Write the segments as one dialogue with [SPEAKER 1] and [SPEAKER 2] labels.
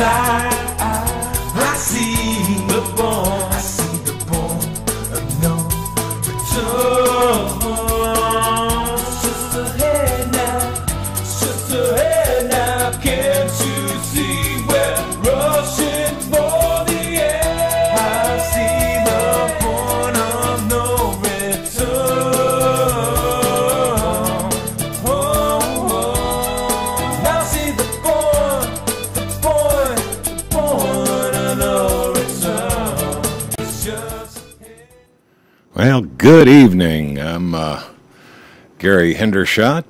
[SPEAKER 1] outside, I see the born of no return. It's just ahead now, it's just ahead now. Can't you see we're rushing for the end? I see the point of no return. Now see the point of no return. It's just
[SPEAKER 2] Well, good evening. I'm Gary Hendershot.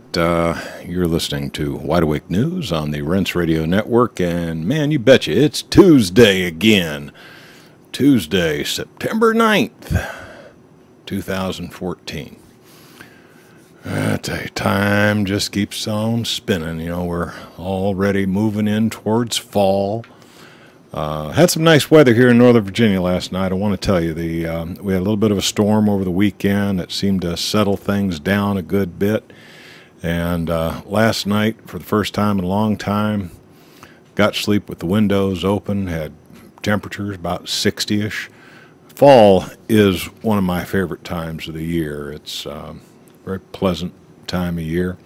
[SPEAKER 2] You're listening to Wide Awake News on the Ernst Radio Network, and man, you betcha, it's Tuesday again. Tuesday, September 9th, 2014. I tell you, time just keeps on spinning. You know, we're already moving in towards fall. Had some nice weather here in Northern Virginia last night. I want to tell you, we had a little bit of a storm over the weekend that seemed to settle things down a good bit. And last night, for the first time in a long time, got to sleep with the windows open, had temperatures about 60-ish. Fall is one of my favorite times of the year. It's a very pleasant time of year.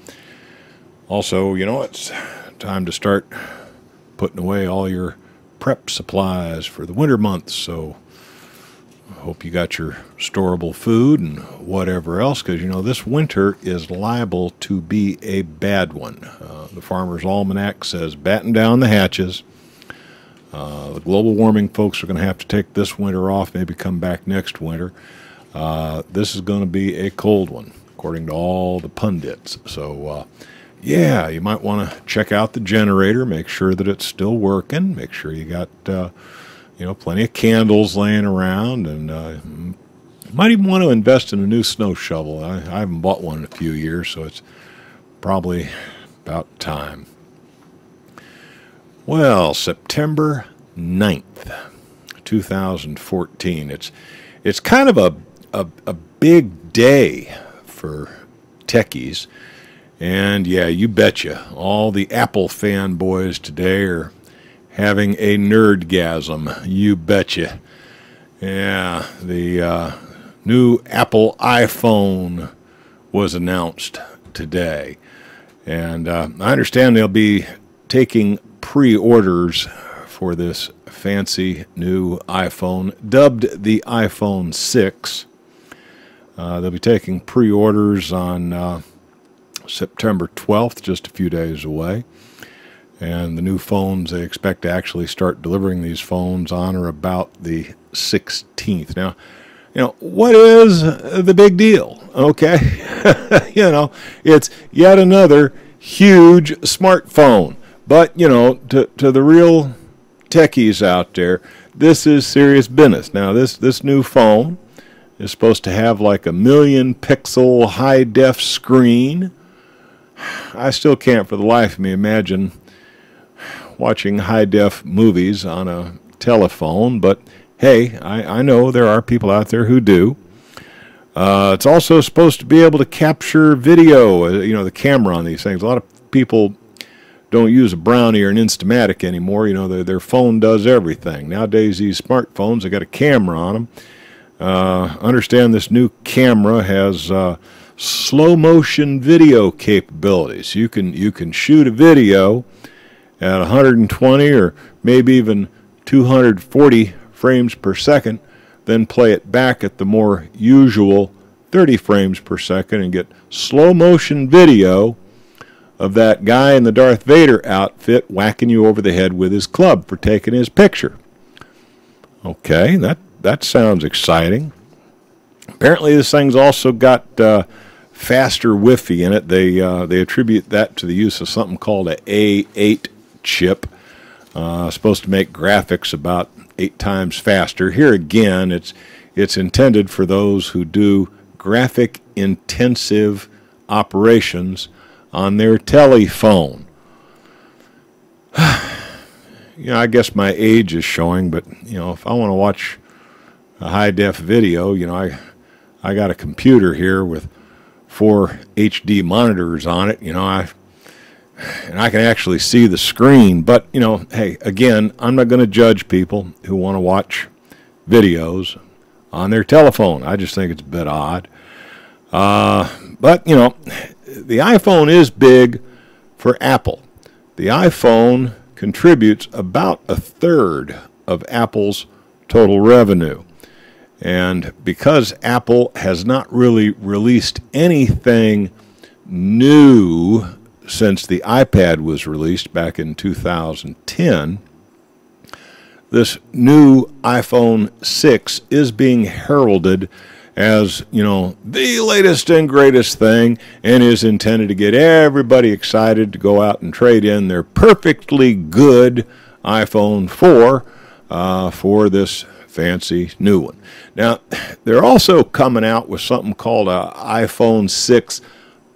[SPEAKER 2] Also, you know, it's time to start putting away all your prep supplies for the winter months, so I hope you got your storable food and whatever else, because you know this winter is liable to be a bad one. The Farmer's Almanac says batten down the hatches. The global warming folks are going to have to take this winter off, maybe come back next winter. This is going to be a cold one, according to all the pundits. So yeah, you might want to check out the generator, make sure that it's still working, make sure you got, plenty of candles laying around, and you might even want to invest in a new snow shovel. I haven't bought one in a few years, so it's probably about time. Well, September 9th, 2014. It's kind of a big day for techies. And yeah, you betcha, all the Apple fanboys today are having a nerdgasm. You betcha. Yeah, the new Apple iPhone was announced today. And I understand they'll be taking pre-orders for this fancy new iPhone, dubbed the iPhone 6. They'll be taking pre-orders on September 12th, just a few days away. And the new phones, they expect to actually start delivering these phones on or about the 16th. Now, you know, what is the big deal? Okay. You know, it's yet another huge smartphone. But, you know, to the real techies out there, this is serious business. Now, this new phone is supposed to have like 1 million pixel high-def screen. I still can't for the life of me imagine watching high-def movies on a telephone, but hey, I know there are people out there who do. It's also supposed to be able to capture video, you know, the camera on these things. A lot of people don't use a Brownie or an Instamatic anymore. You know, their phone does everything. Nowadays, these smartphones, they got a camera on them. Understand this new camera has slow motion video capabilities. You can shoot a video at 120 or maybe even 240 frames per second, then play it back at the more usual 30 frames per second and get slow motion video of that guy in the Darth Vader outfit whacking you over the head with his club for taking his picture. Okay, that sounds exciting. Apparently this thing's also got faster Wi-Fi in it. They attribute that to the use of something called a A8 chip, supposed to make graphics about 8 times faster. Here again, it's intended for those who do graphic intensive operations on their telephone. You know, I guess my age is showing, but you know, if I want to watch a high-def video, you know, I got a computer here with 4 HD monitors on it. You know, and I can actually see the screen. But, you know, hey, again, I'm not going to judge people who want to watch videos on their telephone. I just think it's a bit odd. But, you know, the iPhone is big for Apple. The iPhone contributes about a third of Apple's total revenue. And because Apple has not really released anything new since the iPad was released back in 2010, this new iPhone 6 is being heralded as, you know, the latest and greatest thing, and is intended to get everybody excited to go out and trade in their perfectly good iPhone 4 for this fancy new one. Now, they're also coming out with something called a iPhone 6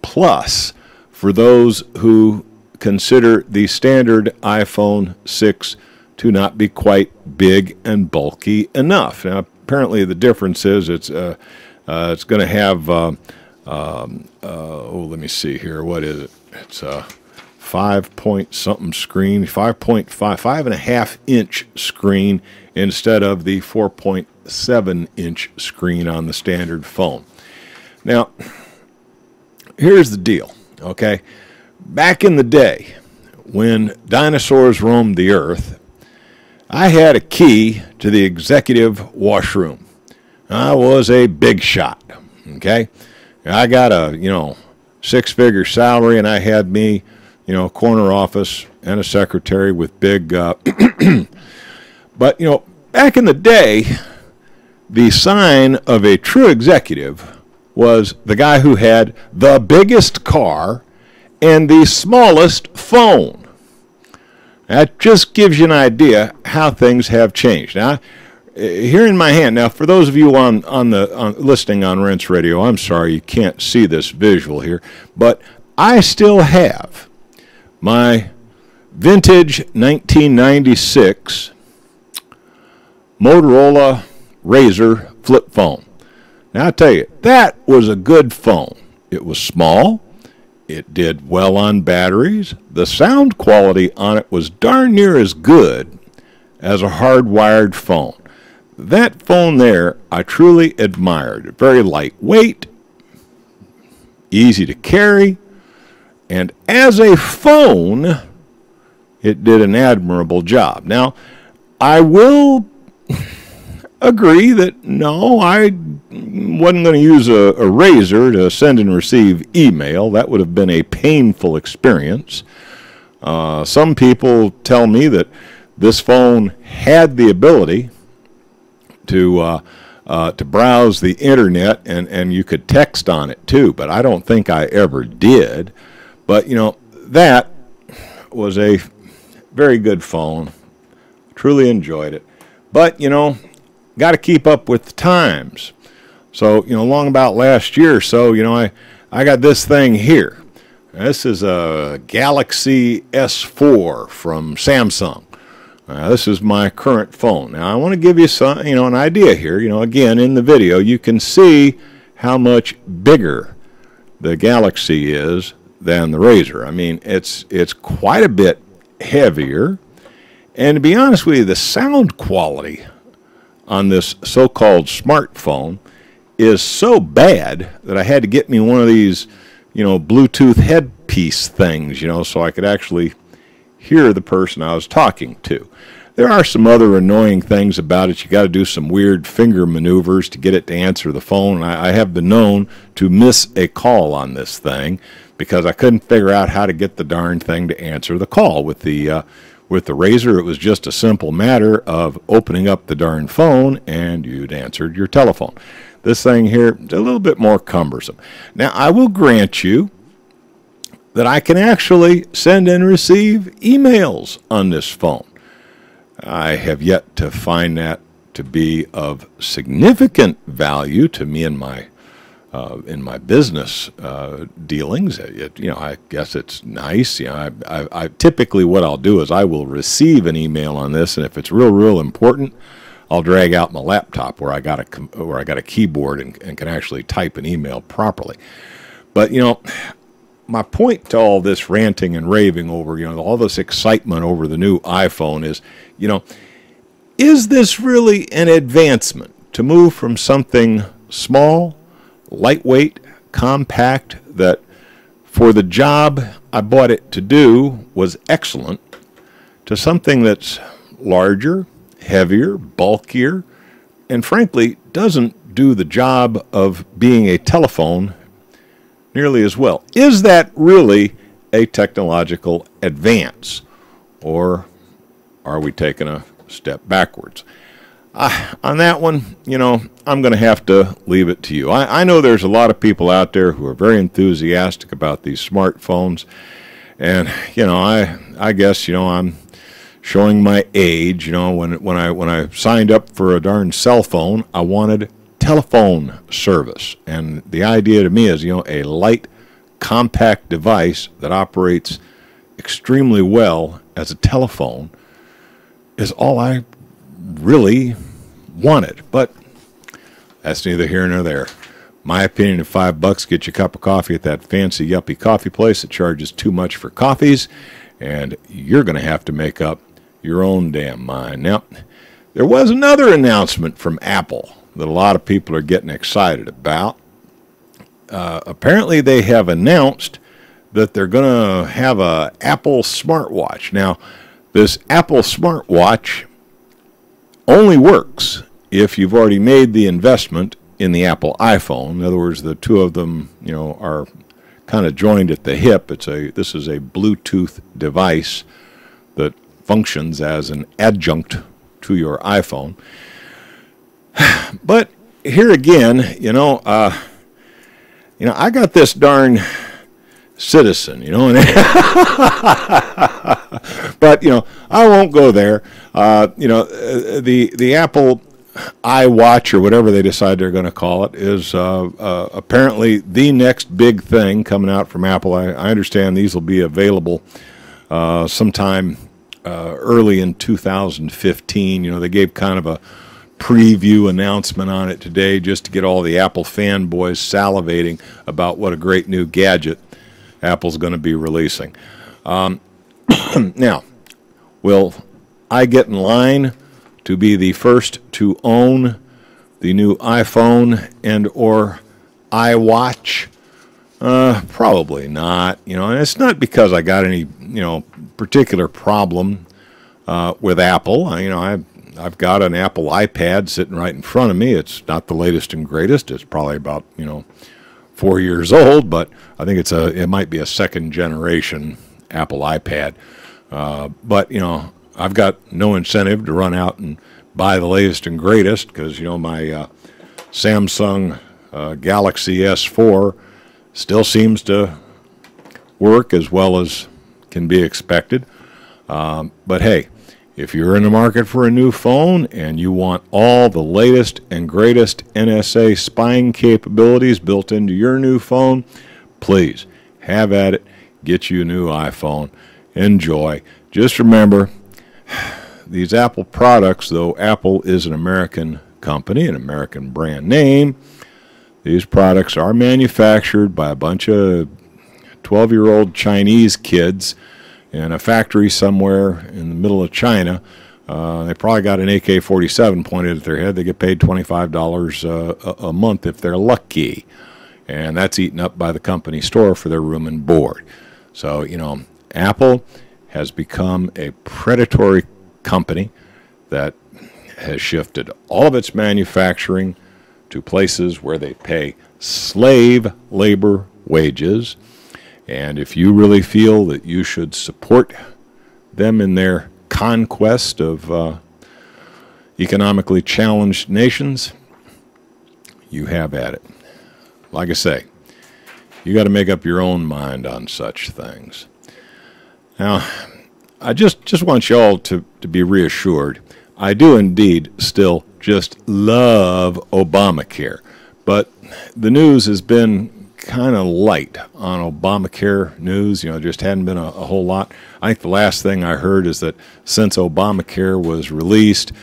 [SPEAKER 2] Plus for those who consider the standard iPhone 6 to not be quite big and bulky enough. Now, apparently the difference is it's going to have, let me see here, what is it? It's a 5-point-something screen, 5.5-inch screen instead of the 4.7-inch screen on the standard phone. Now, here's the deal, okay? Back in the day, when dinosaurs roamed the earth, I had a key to the executive washroom. I was a big shot, okay? I got a, you know, 6-figure salary, and I had me, you know, a corner office and a secretary with big, but, you know, back in the day, the sign of a true executive was the guy who had the biggest car and the smallest phone. That just gives you an idea how things have changed. Now, here in my hand, now for those of you on listening on Ernst Radio, I'm sorry you can't see this visual here, but I still have my vintage 1996 Motorola Razr flip phone. Now, I'll tell you, that was a good phone. It was small. It did well on batteries. The sound quality on it was darn near as good as a hardwired phone. That phone there, I truly admired. Very lightweight, easy to carry, and as a phone, it did an admirable job. Now, I will agree that no, I wasn't going to use a Razr to send and receive email. That would have been a painful experience. Some people tell me that this phone had the ability to browse the internet, and you could text on it too, but I don't think I ever did. But, you know, that was a very good phone. Truly enjoyed it. But, you know, got to keep up with the times. So, you know, long about last year or so, you know, I got this thing here. This is a Galaxy S4 from Samsung. This is my current phone. Now, I want to give you some, you know, an idea here. You know, again, in the video, you can see how much bigger the Galaxy is than the Razr. I mean, it's quite a bit heavier. And to be honest with you, the sound quality on this so-called smartphone is so bad that I had to get me one of these, you know, Bluetooth headpiece things, you know, so I could actually hear the person I was talking to. There are some other annoying things about it. You got to do some weird finger maneuvers to get it to answer the phone. I have been known to miss a call on this thing because I couldn't figure out how to get the darn thing to answer the call. With the Razr, it was just a simple matter of opening up the darn phone and you'd answered your telephone. This thing here is a little bit more cumbersome. Now, I will grant you that I can actually send and receive emails on this phone. I have yet to find that to be of significant value to me in my business dealings. You know, I guess it's nice. You know, I typically what I'll do is I will receive an email on this, and if it's real important, I'll drag out my laptop where I got a keyboard and can actually type an email properly. But you know, my point to all this ranting and raving over, all this excitement over the new iPhone is, is this really an advancement to move from something small, lightweight, compact, that for the job I bought it to do was excellent, to something that's larger, heavier, bulkier, and frankly doesn't do the job of being a telephone nearly as well? Is that really a technological advance, or are we taking a step backwards? On that one, I'm going to have to leave it to you. I know there's a lot of people out there who are very enthusiastic about these smartphones, and I guess I'm showing my age. When I signed up for a darn cell phone, I wanted telephone service, and the idea to me is a light, compact device that operates extremely well as a telephone is all I really wanted. But that's neither here nor there. My opinion, of $5 get you a cup of coffee at that fancy yuppie coffee place that charges too much for coffees, and you're going to have to make up your own damn mind. Now, there was another announcement from Apple that a lot of people are getting excited about. Apparently they have announced that they're going to have a Apple smartwatch. Now, this Apple smartwatch only works if you've already made the investment in the Apple iPhone. In other words, the two of them, are kind of joined at the hip. This is a Bluetooth device that functions as an adjunct to your iPhone. But here again, I got this darn Citizen, and but I won't go there. The Apple iWatch, or whatever they decide they're going to call it, is apparently the next big thing coming out from Apple. I understand these will be available sometime early in 2015. They gave kind of a preview announcement on it today just to get all the Apple fanboys salivating about what a great new gadget Apple's going to be releasing. Now, will I get in line to be the first to own the new iPhone and or iWatch? Probably not. And it's not because I got any particular problem with Apple. I've got an Apple iPad sitting right in front of me. It's not the latest and greatest. It's probably about 4 years old, but I think it might be a second generation Apple iPad. But I've got no incentive to run out and buy the latest and greatest, because my Samsung Galaxy S4 still seems to work as well as can be expected. But hey, if you're in the market for a new phone and you want all the latest and greatest NSA spying capabilities built into your new phone, please have at it. Get you a new iPhone. Enjoy. Just remember, these Apple products, though Apple is an American company, an American brand name, these products are manufactured by a bunch of 12-year-old Chinese kids in a factory somewhere in the middle of China. They probably got an AK-47 pointed at their head. They get paid $25 a month if they're lucky. And that's eaten up by the company store for their room and board. So, Apple has become a predatory company that has shifted all of its manufacturing to places where they pay slave labor wages. And if you really feel that you should support them in their conquest of economically challenged nations, you have at it. Like I say, you got to make up your own mind on such things. Now, I just want you all to be reassured. I do indeed still just love Obamacare, but the news has been kind of light on Obamacare news. Just hadn't been a whole lot. I think the last thing I heard is that since Obamacare was released,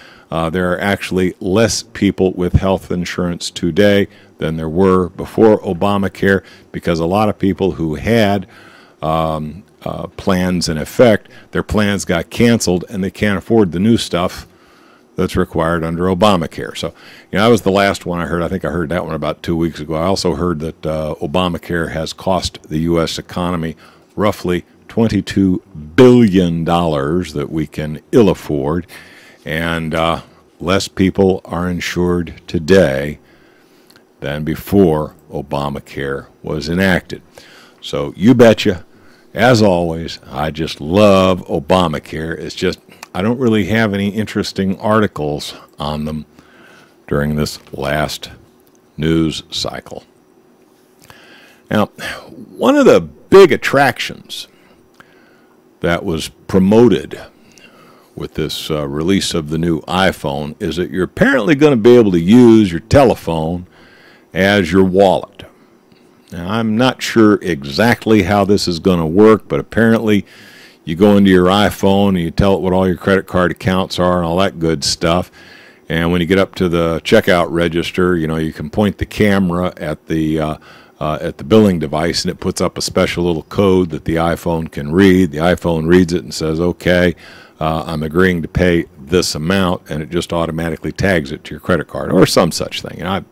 [SPEAKER 2] there are actually less people with health insurance today than there were before Obamacare, because a lot of people who had plans in effect, their plans got canceled and they can't afford the new stuff that's required under Obamacare. So, that was the last one I heard. I think I heard that one about 2 weeks ago. I also heard that Obamacare has cost the U.S. economy roughly $22 billion that we can ill afford, and less people are insured today than before Obamacare was enacted. So you betcha, as always, I just love Obamacare. It's just I don't really have any interesting articles on them during this last news cycle. Now, one of the big attractions that was promoted with this release of the new iPhone is that you're apparently going to be able to use your telephone as your wallet. Now, I'm not sure exactly how this is going to work, but apparently you go into your iPhone and you tell it what all your credit card accounts are and all that good stuff. And when you get up to the checkout register, you can point the camera at the billing device, and it puts up a special little code that the iPhone can read. The iPhone reads it and says, "Okay, I'm agreeing to pay this amount," and it just automatically tags it to your credit card or some such thing. And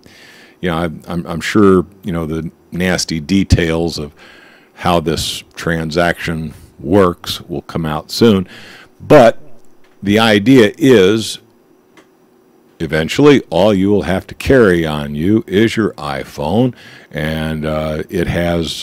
[SPEAKER 2] I'm sure the nasty details of how this transaction works will come out soon, but the idea is eventually all you will have to carry on you is your iPhone, and it has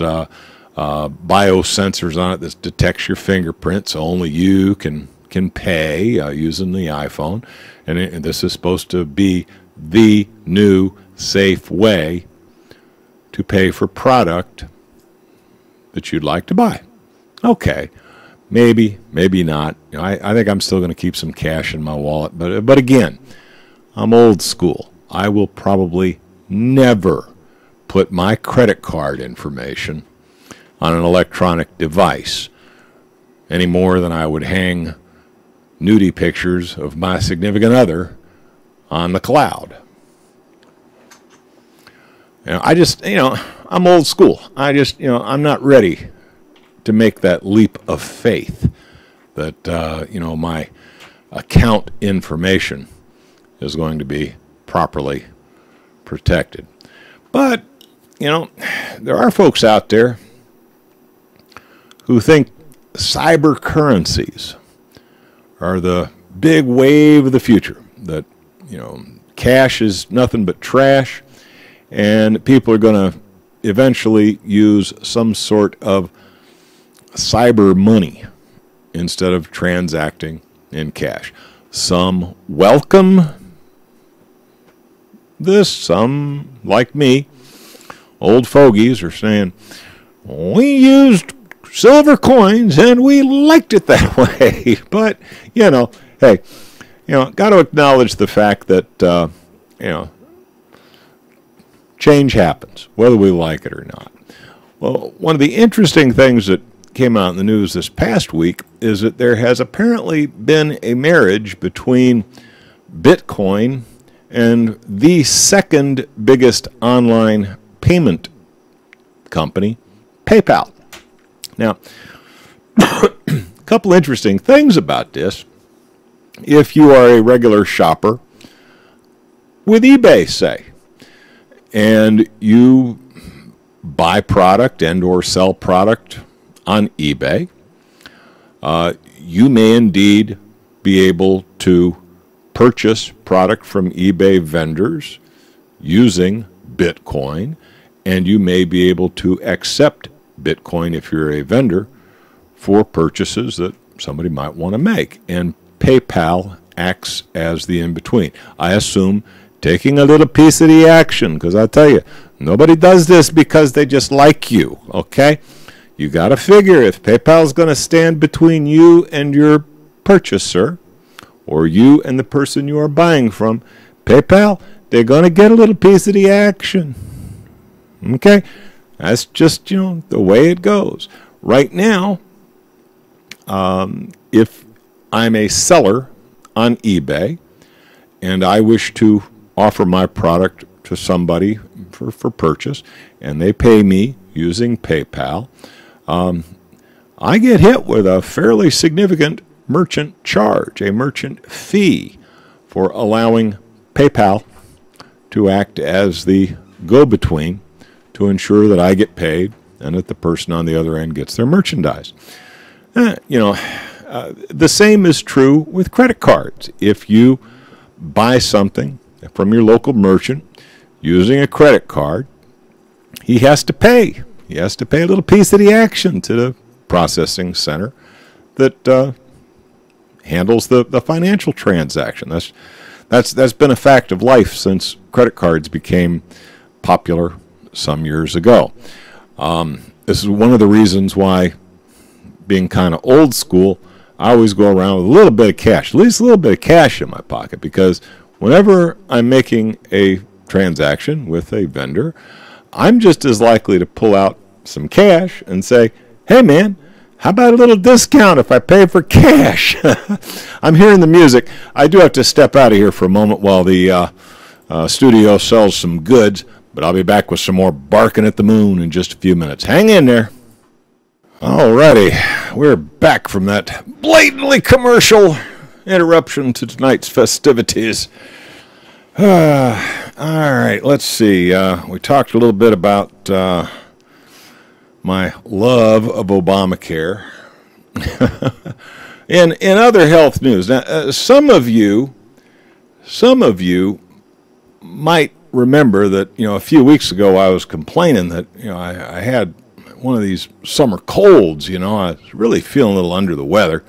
[SPEAKER 2] biosensors on it that detects your fingerprints, so only you can pay using the iPhone, and this is supposed to be the new safe way to pay for product that you'd like to buy. Okay, maybe not. I think I'm still going to keep some cash in my wallet, but again, I'm old school. I will probably never put my credit card information on an electronic device any more than I would hang nudie pictures of my significant other on the cloud. I'm old school. I'm not ready to make that leap of faith that, my account information is going to be properly protected. But, there are folks out there who think cyber currencies are the big wave of the future, that, cash is nothing but trash, and people are going to eventually use some sort of cyber money instead of transacting in cash. Some welcome this, some, like me, old fogies, are saying, we used silver coins and we liked it that way. But, hey, got to acknowledge the fact that, change happens, whether we like it or not. Well, one of the interesting things that came out in the news this past week is that there has apparently been a marriage between Bitcoin and the second biggest online payment company, PayPal. Now, a couple interesting things about this. If you are a regular shopper with eBay, say, and you buy product and or sell product on eBay, you may indeed be able to purchase product from eBay vendors using Bitcoin, and you may be able to accept Bitcoin if you're a vendor for purchases that somebody might want to make. And PayPal acts as the in-between. I assume taking a little piece of the action, because I tell you, nobody does this because they just like you, okay? You got to figure if PayPal's going to stand between you and your purchaser, or you and the person you are buying from, PayPal, they're going to get a little piece of the action. Okay? That's just, the way it goes. Right now, if I'm a seller on eBay and I wish to offer my product to somebody for purchase, and they pay me using PayPal, I get hit with a fairly significant merchant charge, a merchant fee, for allowing PayPal to act as the go-between to ensure that I get paid and that the person on the other end gets their merchandise. The same is true with credit cards. If you buy something from your local merchant using a credit card, he has to pay. He has to pay a little piece of the action to the processing center that handles the financial transaction. That's been a fact of life since credit cards became popular some years ago. This is one of the reasons why, being kind of old school, I always go around with a little bit of cash, at least a little bit of cash in my pocket, because whenever I'm making a transaction with a vendor, I'm just as likely to pull out some cash and say, hey man, how about a little discount if I pay for cash? I'm hearing the music. I do have to step out of here for a moment while the studio sells some goods, but I'll be back with some more barking at the moon in just a few minutes. Hang in there. Alrighty, we're back from that blatantly commercial interruption to tonight's festivities. All right, let's see. We talked a little bit about my love of Obamacare. In other health news, now some of you might remember that a few weeks ago I was complaining that I had one of these summer colds. I was really feeling a little under the weather,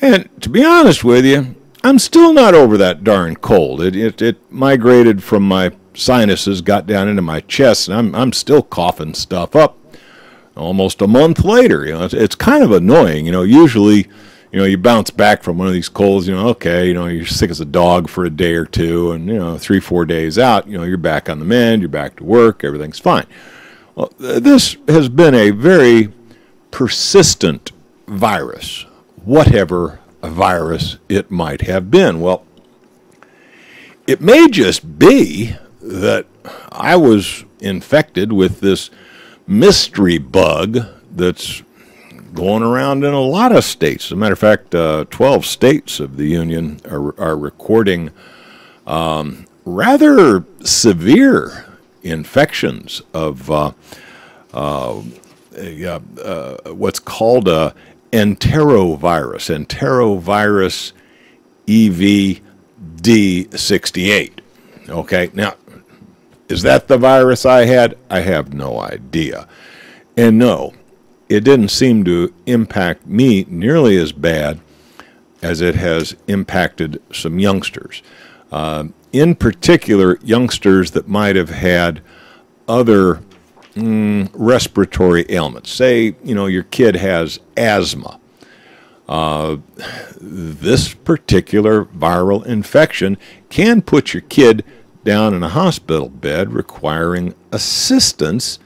[SPEAKER 2] and to be honest with you, I'm still not over that darn cold. It migrated from my sinuses, got down into my chest, and I'm still coughing stuff up almost a month later. It's kind of annoying. Usually, you bounce back from one of these colds, okay, you're sick as a dog for a day or two, and 3-4 days out, you're back on the mend, you're back to work, everything's fine. Well, this has been a very persistent virus, whatever virus it might have been. Well, it may just be that I was infected with this mystery bug that's going around in a lot of states. As a matter of fact, 12 states of the Union are recording rather severe infections of what's called a enterovirus EVD68. Okay, now, is that the virus I had? I have no idea. And no, it didn't seem to impact me nearly as bad as it has impacted some youngsters. In particular, youngsters that might have had other respiratory ailments. Say, your kid has asthma. This particular viral infection can put your kid down in a hospital bed requiring assistance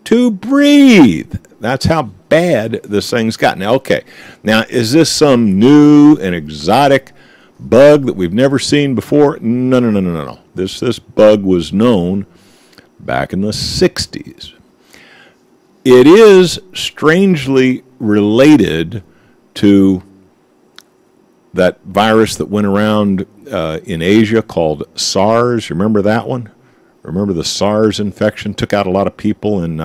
[SPEAKER 2] to breathe. That's how bad this thing's got. Now, okay, is this some new and exotic bug that we've never seen before? No. This bug was known back in the 60s. It is strangely related to that virus that went around in Asia called SARS. Remember that one? Remember the SARS infection? Took out a lot of people in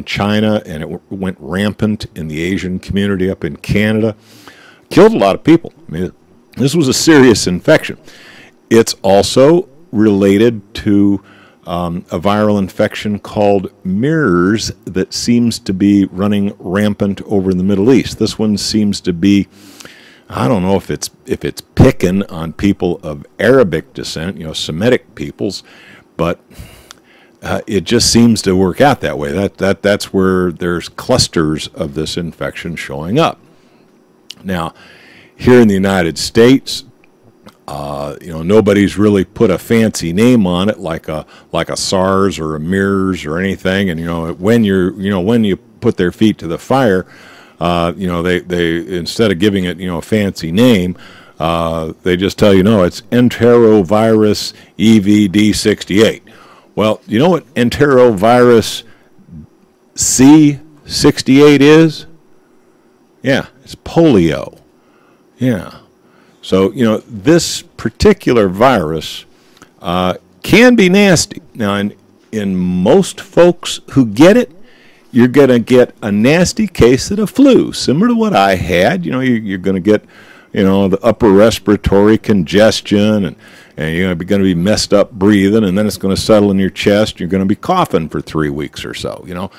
[SPEAKER 2] China, and it went rampant in the Asian community up in Canada. Killed a lot of people. I mean, this was a serious infection. It's also related to a viral infection called MERS that seems to be running rampant over in the Middle East. This one seems to be, I don't know if it's picking on people of Arabic descent, Semitic peoples, but it just seems to work out that way. That's where there's clusters of this infection showing up. Now, here in the United States, nobody's really put a fancy name on it like a SARS or a MERS or anything. And when you put their feet to the fire, they instead of giving it a fancy name, They just tell you, no, it's enterovirus EVD68. Well, you know what enterovirus C68 is? Yeah, it's polio. Yeah. So, you know, this particular virus can be nasty. Now, in most folks who get it, you're going to get a nasty case of the flu, similar to what I had. You know, you're going to get, you know, the upper respiratory congestion, and you're going to be messed up breathing, and then it's going to settle in your chest. You're going to be coughing for 3 weeks or so. You know,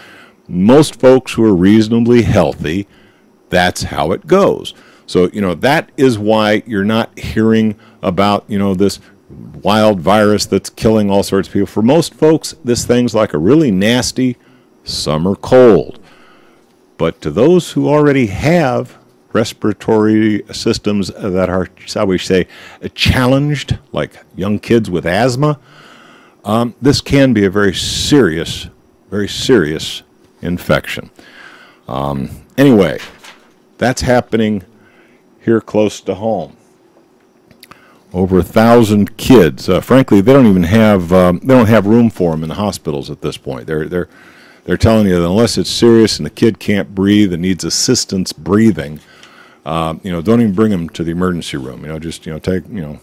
[SPEAKER 2] most folks who are reasonably healthy, that's how it goes. So, you know, that is why you're not hearing about, you know, this wild virus that's killing all sorts of people. For most folks, this thing's like a really nasty summer cold. But to those who already have respiratory systems that are, shall we say, challenged, like young kids with asthma, this can be a very serious infection. Anyway, that's happening here close to home. Over 1,000 kids. Frankly, they don't even have room for them in the hospitals at this point. They're telling you that unless it's serious and the kid can't breathe and needs assistance breathing, you know, don't even bring them to the emergency room. You know, just, you know, take, you know,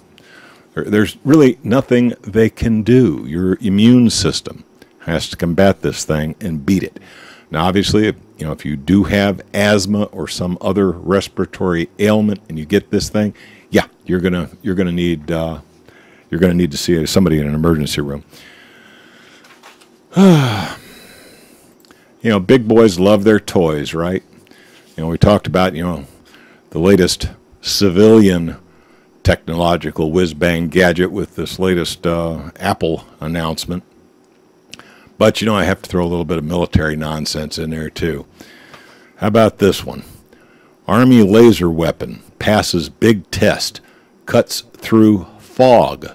[SPEAKER 2] there's really nothing they can do. Your immune system has to combat this thing and beat it. Now, obviously, you know, if you do have asthma or some other respiratory ailment and you get this thing, yeah, you're gonna need to see somebody in an emergency room. You know, big boys love their toys, right? You know, we talked about, you know, the latest civilian technological whiz-bang gadget with this latest Apple announcement. But, you know, I have to throw a little bit of military nonsense in there, too. How about this one? Army laser weapon passes big test, cuts through fog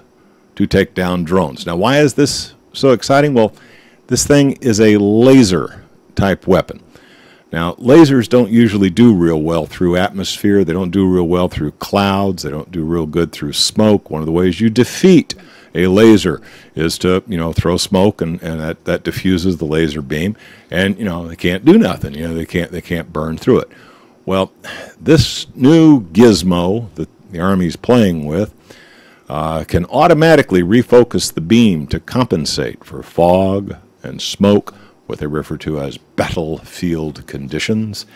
[SPEAKER 2] to take down drones. Now, why is this so exciting? Well, this thing is a laser-type weapon. Now, lasers don't usually do real well through atmosphere. They don't do real well through clouds. They don't do real good through smoke. One of the ways you defeat a laser is to, you know, throw smoke, and that diffuses the laser beam, and, you know, they can't do nothing. You know, they can't burn through it. Well, this new gizmo that the Army's playing with can automatically refocus the beam to compensate for fog and smoke, what they refer to as battlefield conditions.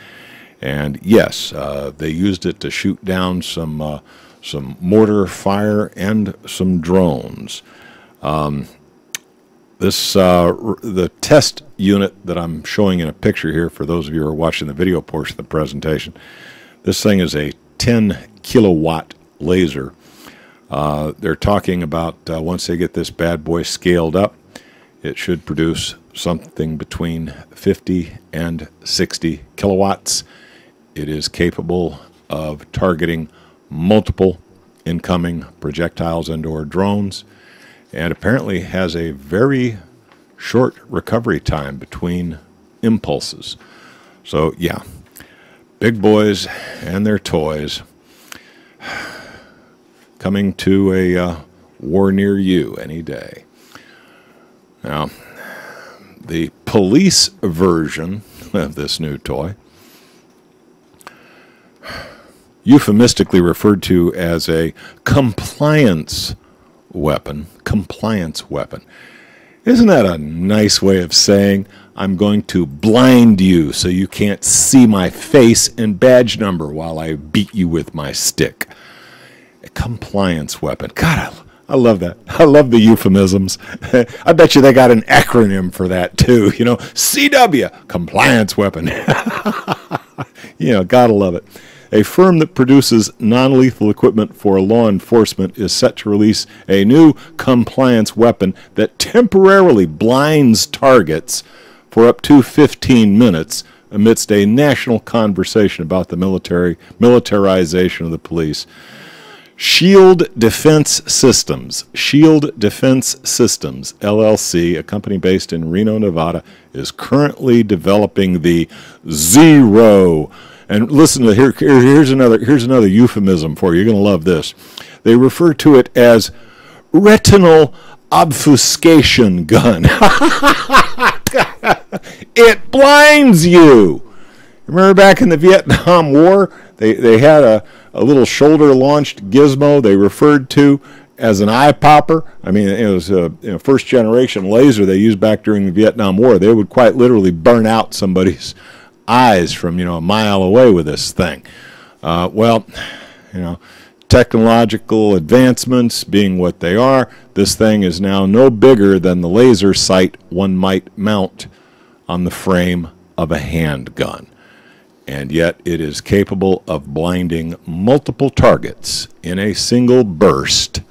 [SPEAKER 2] And yes, they used it to shoot down some mortar fire and some drones. The test unit that I'm showing in a picture here, for those of you who are watching the video portion of the presentation, this thing is a 10 kilowatt laser. They're talking about once they get this bad boy scaled up, it should produce something between 50 and 60 kilowatts. It is capable of targeting multiple incoming projectiles and/or drones, and apparently has a very short recovery time between impulses. So yeah, big boys and their toys coming to a war near you any day. Now, the police version of this new toy, euphemistically referred to as a compliance weapon. Compliance weapon. Isn't that a nice way of saying, I'm going to blind you so you can't see my face and badge number while I beat you with my stick? A compliance weapon. God, I love that. I love the euphemisms. I bet you they got an acronym for that too. You know, CW, compliance weapon. You know, gotta love it. A firm that produces non-lethal equipment for law enforcement is set to release a new compliance weapon that temporarily blinds targets for up to 15 minutes amidst a national conversation about the militarization of the police. Shield Defense Systems, LLC, a company based in Reno, Nevada, is currently developing the Zero, And listen to here's another euphemism for you. You're going to love this. They refer to it as retinal obfuscation gun. It blinds you. Remember back in the Vietnam War, they had a little shoulder-launched gizmo they referred to as an eye popper. I mean, it was a first-generation laser they used back during the Vietnam War. They would quite literally burn out somebody's eyes from a mile away with this thing. Technological advancements being what they are, this thing is now no bigger than the laser sight one might mount on the frame of a handgun. And yet it is capable of blinding multiple targets in a single burst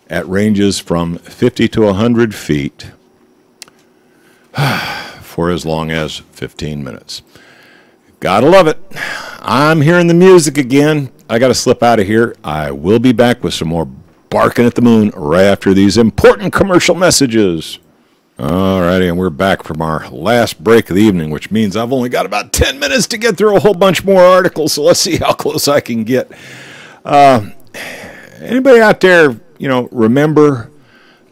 [SPEAKER 2] at ranges from 50 to 100 feet for as long as 15 minutes. Gotta love it. I'm hearing the music again. I got to slip out of here. I will be back with some more barking at the moon right after these important commercial messages. All righty, and we're back from our last break of the evening, which means I've only got about 10 minutes to get through a whole bunch more articles, so let's see how close I can get. Anybody out there, remember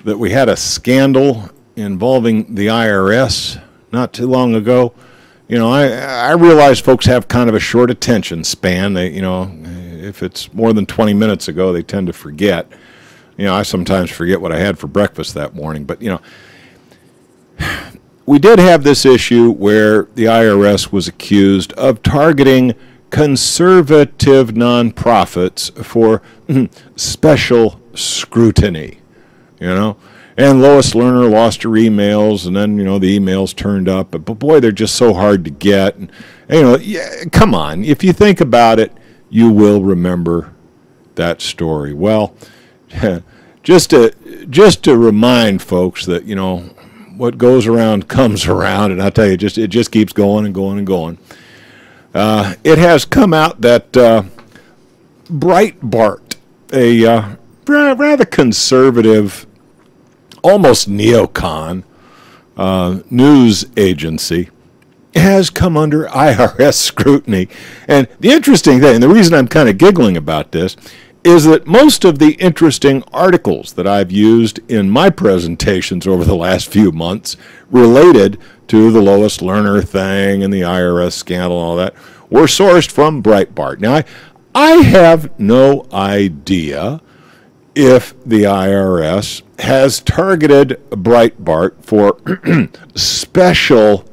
[SPEAKER 2] that we had a scandal involving the IRS not too long ago? I realize folks have kind of a short attention span. They, if it's more than 20 minutes ago, they tend to forget. I sometimes forget what I had for breakfast that morning. But, we did have this issue where the IRS was accused of targeting conservative nonprofits for special scrutiny, And Lois Lerner lost her emails, and then, the emails turned up. But boy, they're just so hard to get. And come on. If you think about it, you will remember that story. Well, just to remind folks that, what goes around comes around. And I'll tell you, it just keeps going and going and going. It has come out that Breitbart, a rather conservative, almost neocon news agency, has come under IRS scrutiny. And the interesting thing, and the reason I'm kind of giggling about this, is that most of the interesting articles that I've used in my presentations over the last few months related to the Lois Lerner thing and the IRS scandal and all that were sourced from Breitbart. Now, I have no idea if the IRS has targeted Breitbart for special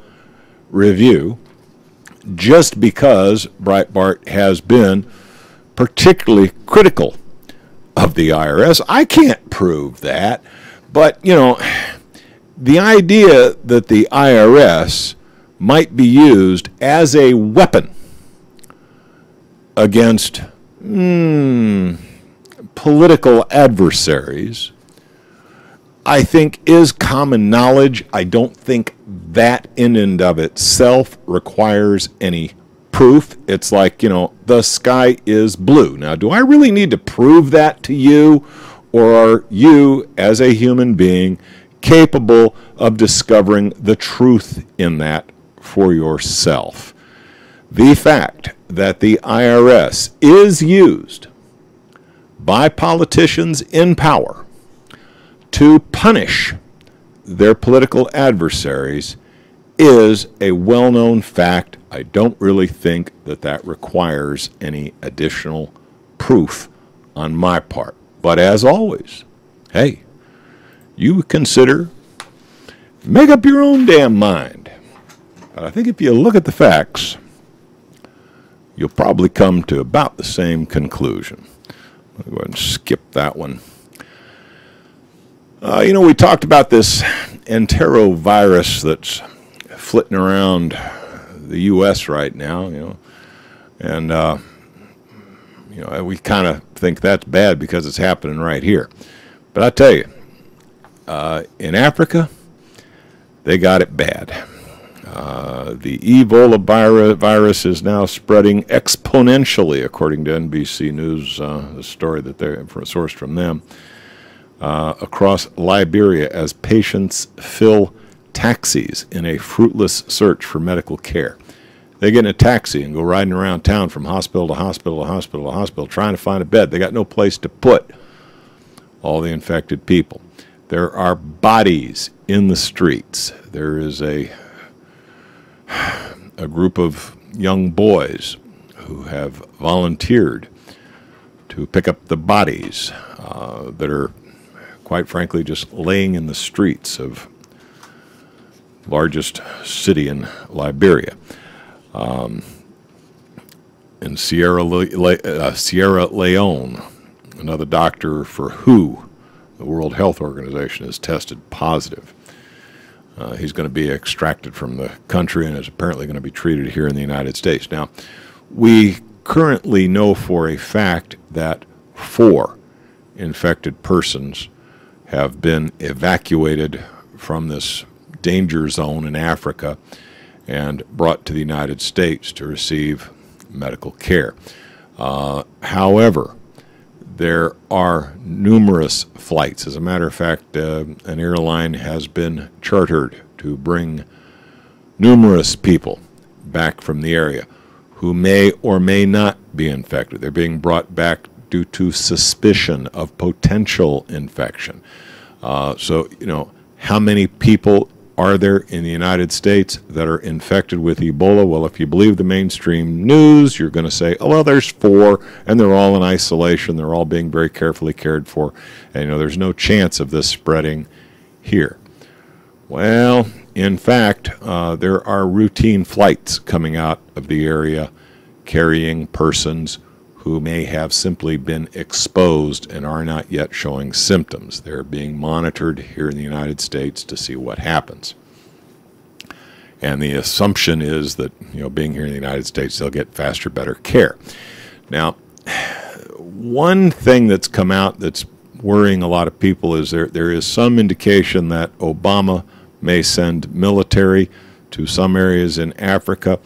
[SPEAKER 2] review just because Breitbart has been particularly critical of the IRS. I can't prove that, but, the idea that the IRS might be used as a weapon against political adversaries, I think, is common knowledge. I don't think that in and of itself requires any proof. It's like, the sky is blue. Now, do I really need to prove that to you, or are you, as a human being, capable of discovering the truth in that for yourself? The fact that the IRS is used by politicians in power to punish their political adversaries is a well-known fact. I don't really think that requires any additional proof on my part. But as always, hey, you consider, make up your own damn mind. But I think if you look at the facts, you'll probably come to about the same conclusion. I'll go ahead and skip that one. We talked about this enterovirus that's flitting around the U.S. right now, and we kind of think that's bad because it's happening right here. But I tell you, in Africa, they got it bad. The Ebola virus is now spreading exponentially, according to NBC News, the story that they're sourced from them, across Liberia as patients fill taxis in a fruitless search for medical care. They get in a taxi and go riding around town from hospital to hospital to hospital to hospital trying to find a bed. They got no place to put all the infected people. There are bodies in the streets. There is a group of young boys who have volunteered to pick up the bodies that are, quite frankly, just laying in the streets of the largest city in Liberia. In Sierra Leone, another doctor for WHO, the World Health Organization, has tested positive. He's going to be extracted from the country and is apparently going to be treated here in the United States. Now, we currently know for a fact that 4 infected persons have been evacuated from this danger zone in Africa and brought to the United States to receive medical care. However, there are numerous flights. As a matter of fact, an airline has been chartered to bring numerous people back from the area who may or may not be infected. They're being brought back due to suspicion of potential infection. So, you know, how many people are there in the United States that are infected with Ebola? Well, if you believe the mainstream news, you're going to say, oh, well, there's 4, and they're all in isolation. They're all being very carefully cared for. And, you know, there's no chance of this spreading here. Well, in fact, there are routine flights coming out of the area carrying persons who may have simply been exposed and are not yet showing symptoms. They're being monitored here in the United States to see what happens. And the assumption is that, you know, being here in the United States, they'll get faster, better care. Now, one thing that's come out that's worrying a lot of people is there is some indication that Obama may send military to some areas in Africa.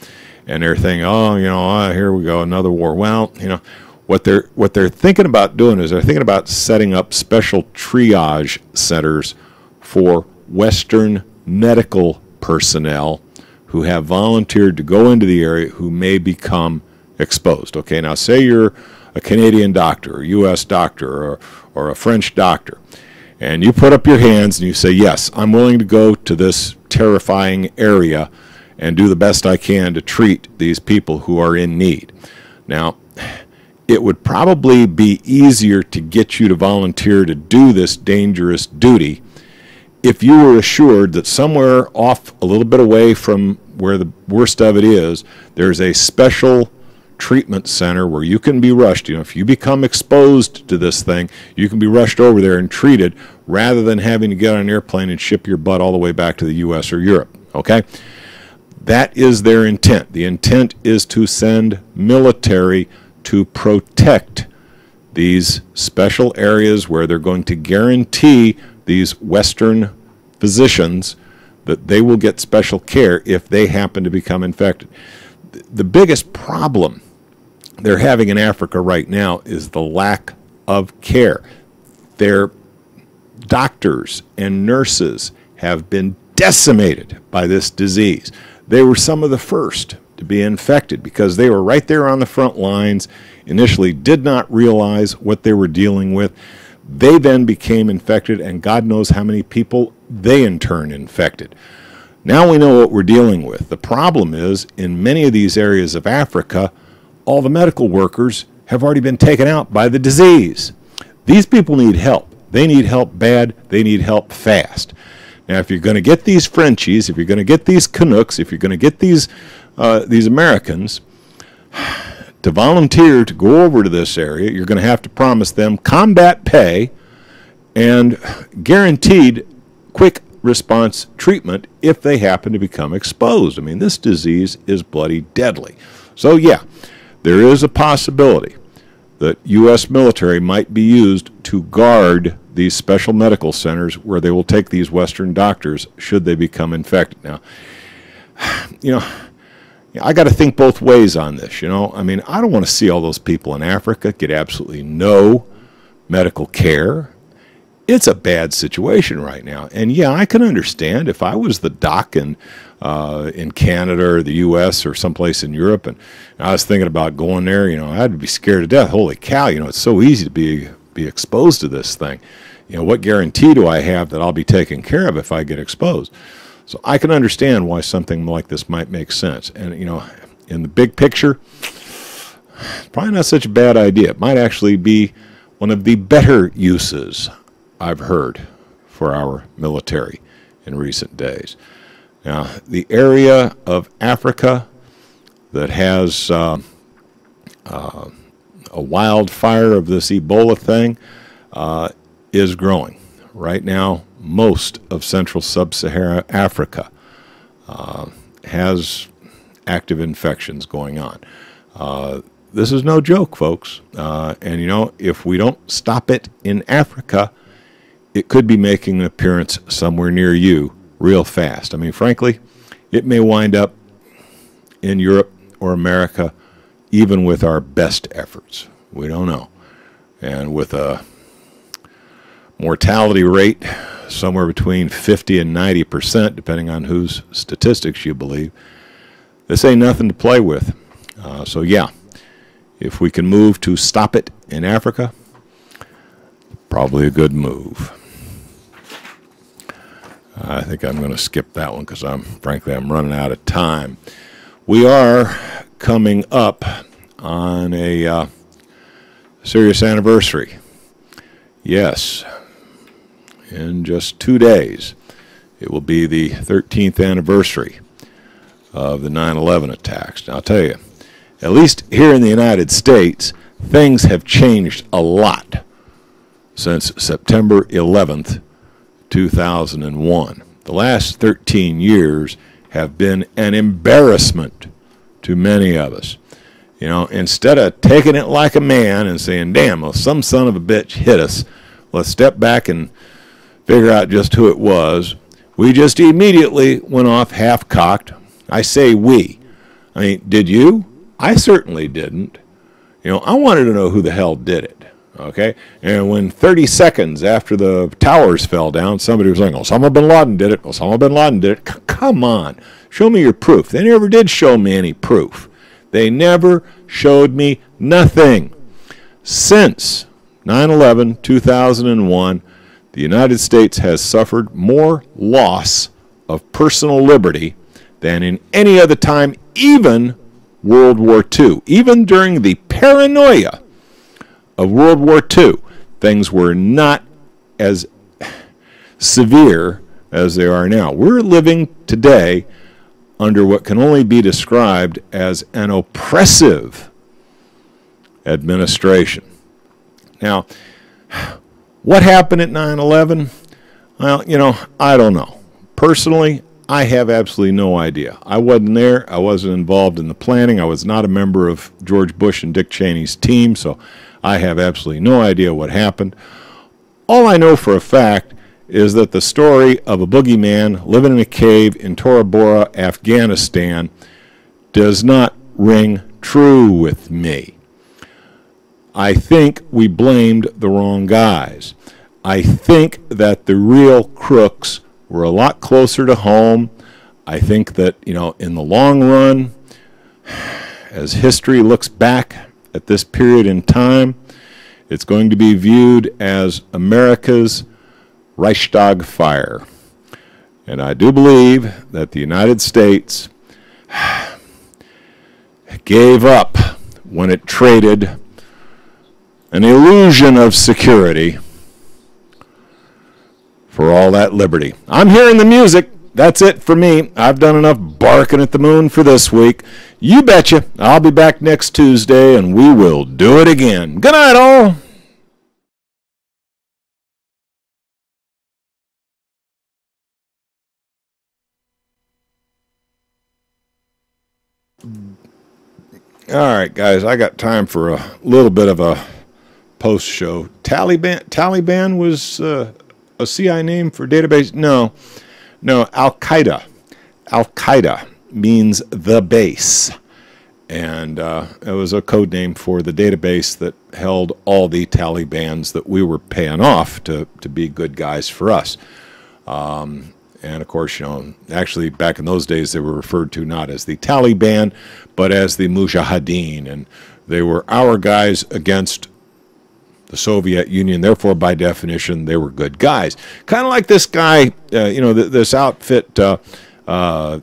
[SPEAKER 2] And they're thinking, oh, you know, here we go, another war. Well, you know, what they're thinking about doing is they're thinking about setting up special triage centers for Western medical personnel who have volunteered to go into the area who may become exposed. Okay, now say you're a Canadian doctor, or U.S. doctor, or a French doctor, and you put up your hands and you say, yes, I'm willing to go to this terrifying area and do the best I can to treat these people who are in need. Now, it would probably be easier to get you to volunteer to do this dangerous duty if you were assured that somewhere off a little bit away from where the worst of it is, there's a special treatment center where you can be rushed. You know, if you become exposed to this thing, you can be rushed over there and treated rather than having to get on an airplane and ship your butt all the way back to the U.S. or Europe. Okay? That is their intent. The intent is to send military to protect these special areas where they're going to guarantee these Western physicians that they will get special care if they happen to become infected. The biggest problem they're having in Africa right now is the lack of care. Their doctors and nurses have been decimated by this disease. They were some of the first to be infected because they were right there on the front lines, initially did not realize what they were dealing with. They then became infected, and God knows how many people they in turn infected. Now we know what we're dealing with. The problem is, in many of these areas of Africa, all the medical workers have already been taken out by the disease. These people need help. They need help bad. They need help fast. Now, if you're going to get these Frenchies, if you're going to get these Canucks, if you're going to get these Americans to volunteer to go over to this area, you're going to have to promise them combat pay and guaranteed quick response treatment if they happen to become exposed. I mean, this disease is bloody deadly. So, yeah, there is a possibility that U.S. military might be used to guard these special medical centers where they will take these Western doctors should they become infected. Now, you know, I got to think both ways on this, you know. I mean, I don't want to see all those people in Africa get absolutely no medical care. it's a bad situation right now. And yeah, I can understand if I was the doc in Canada or the U.S. or someplace in Europe, and I was thinking about going there, I'd be scared to death. Holy cow, it's so easy to be exposed to this thing. What guarantee do I have that I'll be taken care of if I get exposed? So I can understand why something like this might make sense. And, in the big picture, probably not such a bad idea. It might actually be one of the better uses I've heard for our military in recent days. Now, the area of Africa that has a wildfire of this Ebola thing is growing. Right now, most of Central Sub-Saharan Africa has active infections going on. This is no joke, folks. And, if we don't stop it in Africa, it could be making an appearance somewhere near you real fast. I mean, frankly, it may wind up in Europe or America, even with our best efforts. We don't know. And with a mortality rate somewhere between 50 and 90%, depending on whose statistics you believe, this ain't nothing to play with. So yeah, if we can move to stop it in Africa, probably a good move. I think I'm going to skip that one because frankly I'm running out of time. We are coming up on a serious anniversary. Yes, in just 2 days, it will be the 13th anniversary of the 9/11 attacks. Now, I'll tell you, at least here in the United States, things have changed a lot since September 11th, 2001. The last 13 years have been an embarrassment to many of us. Instead of taking it like a man and saying, damn, well, some son of a bitch hit us, let's step back and figure out just who it was, we just immediately went off half-cocked. I say we. I mean, did you? I certainly didn't. I wanted to know who the hell did it. Okay? And when 30 seconds after the towers fell down, somebody was like, Osama bin Laden did it. Osama bin Laden did it. Come on. Show me your proof. They never did show me any proof. They never showed me nothing. Since 9/11, 2001, the United States has suffered more loss of personal liberty than in any other time, even World War II. Even during the paranoia of World War II, things were not as severe as they are now. We're living today under what can only be described as an oppressive administration. Now, what happened at 9/11? Well, I don't know. Personally, I have absolutely no idea. I wasn't there. I wasn't involved in the planning. I was not a member of George Bush and Dick Cheney's team, so I have absolutely no idea what happened. All I know for a fact is that the story of a boogeyman living in a cave in Tora Bora, Afghanistan, does not ring true with me. I think we blamed the wrong guys. I think that the real crooks were a lot closer to home. I think that, in the long run, as history looks back at this period in time, it's going to be viewed as America's Reichstag fire. And I do believe that the United States gave up when it traded an illusion of security for all that liberty. I'm hearing the music. That's it for me. I've done enough barking at the moon for this week. You betcha. I'll be back next Tuesday, and we will do it again. Good night, all. All right, guys, I got time for a little bit of a post-show. Taliban was a CI name for database? No, Al-Qaeda. Al-Qaeda means the base. And it was a code name for the database that held all the Talibans that we were paying off to be good guys for us. And of course, actually back in those days, they were referred to not as the Taliban, but as the Mujahideen. And they were our guys against the Soviet Union. Therefore, by definition, they were good guys. Kind of like this guy, this outfit, the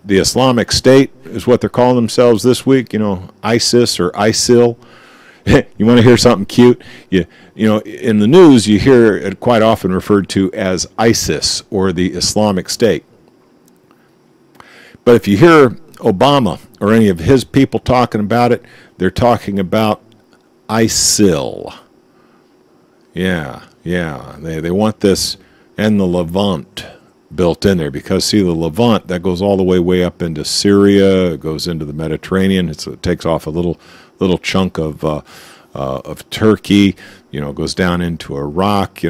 [SPEAKER 2] Islamic State is what they're calling themselves this week, ISIS or ISIL. You want to hear something cute? In the news, you hear it quite often referred to as ISIS or the Islamic State. But if you hear Obama or any of his people talking about it, they're talking about ISIL. Yeah. They want this and the Levant built in there because, see, the Levant, that goes all the way up into Syria. It goes into the Mediterranean. It takes off a little chunk of Turkey. Goes down into Iraq.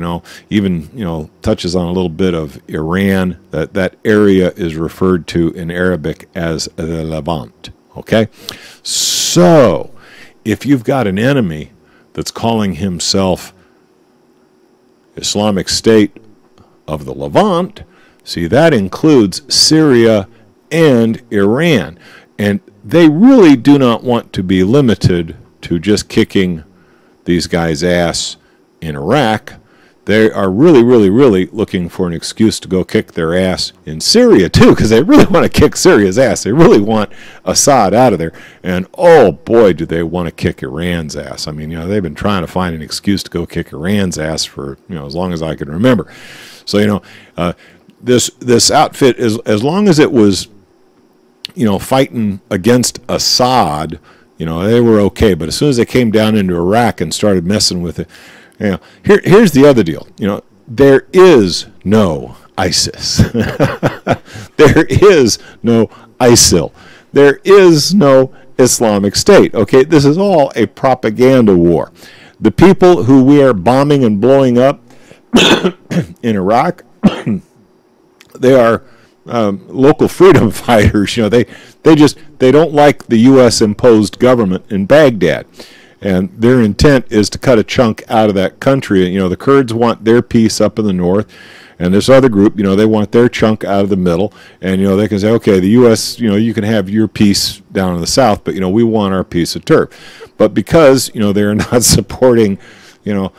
[SPEAKER 2] Even touches on a little bit of Iran. That area is referred to in Arabic as the Levant. Okay, so if you've got an enemy that's calling himself Islamic State of the Levant, see, that includes Syria and Iran. And they really do not want to be limited to just kicking these guys' ass in Iraq. They are really, really, really looking for an excuse to go kick their ass in Syria, too, because they really want to kick Syria's ass. They really want Assad out of there. And, oh, boy, do they want to kick Iran's ass. I mean, they've been trying to find an excuse to go kick Iran's ass for, as long as I can remember. So, this outfit, as long as it was, fighting against Assad, they were okay. But as soon as they came down into Iraq and started messing with it, here's the other deal. There is no ISIS. There is no ISIL. There is no Islamic State. Okay, this is all a propaganda war. The people who we are bombing and blowing up in Iraq, they are local freedom fighters. They don't like the U.S. imposed government in Baghdad, and their intent is to cut a chunk out of that country. The Kurds want their piece up in the north, and this other group, they want their chunk out of the middle. And they can say, okay, the U.S., you can have your piece down in the south, but we want our piece of turf. But because they're not supporting, the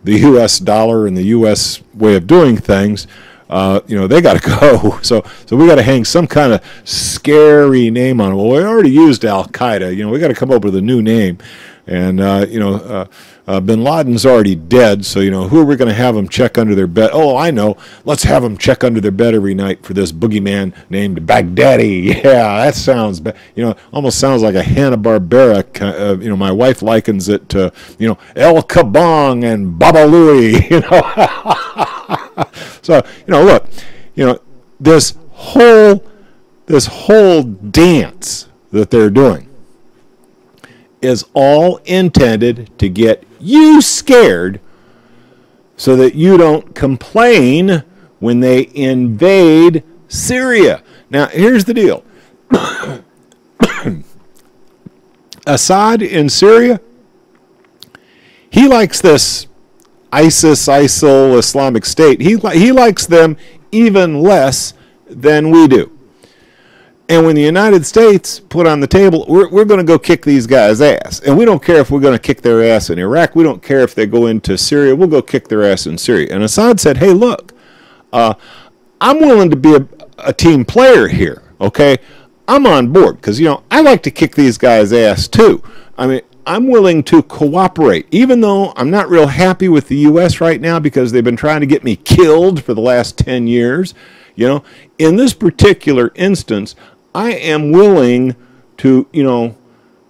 [SPEAKER 2] U.S. dollar and the U.S. way of doing things, they got to go. So we got to hang some kind of scary name on it. Well, we already used Al Qaeda. We got to come up with a new name. And Bin Laden's already dead. So who are we going to have them check under their bed? Oh, I know. Let's have them check under their bed every night for this boogeyman named Baghdadi. Yeah, that sounds. Almost sounds like a Hanna-Barbera. My wife likens it to El Kabong and Baba Louie. So, look, this whole dance that they're doing is all intended to get you scared so that you don't complain when they invade Syria. Now, here's the deal. Assad in Syria, he likes this ISIS, ISIL, Islamic State. He likes them even less than we do. And when the United States put on the table, we're going to go kick these guys' ass. And we don't care if we're going to kick their ass in Iraq. We don't care if they go into Syria. We'll go kick their ass in Syria. And Assad said, hey, look, I'm willing to be a team player here, okay? I'm on board because, I like to kick these guys' ass too. I mean, I'm willing to cooperate, even though I'm not real happy with the U.S. right now because they've been trying to get me killed for the last 10 years. In this particular instance, I am willing to,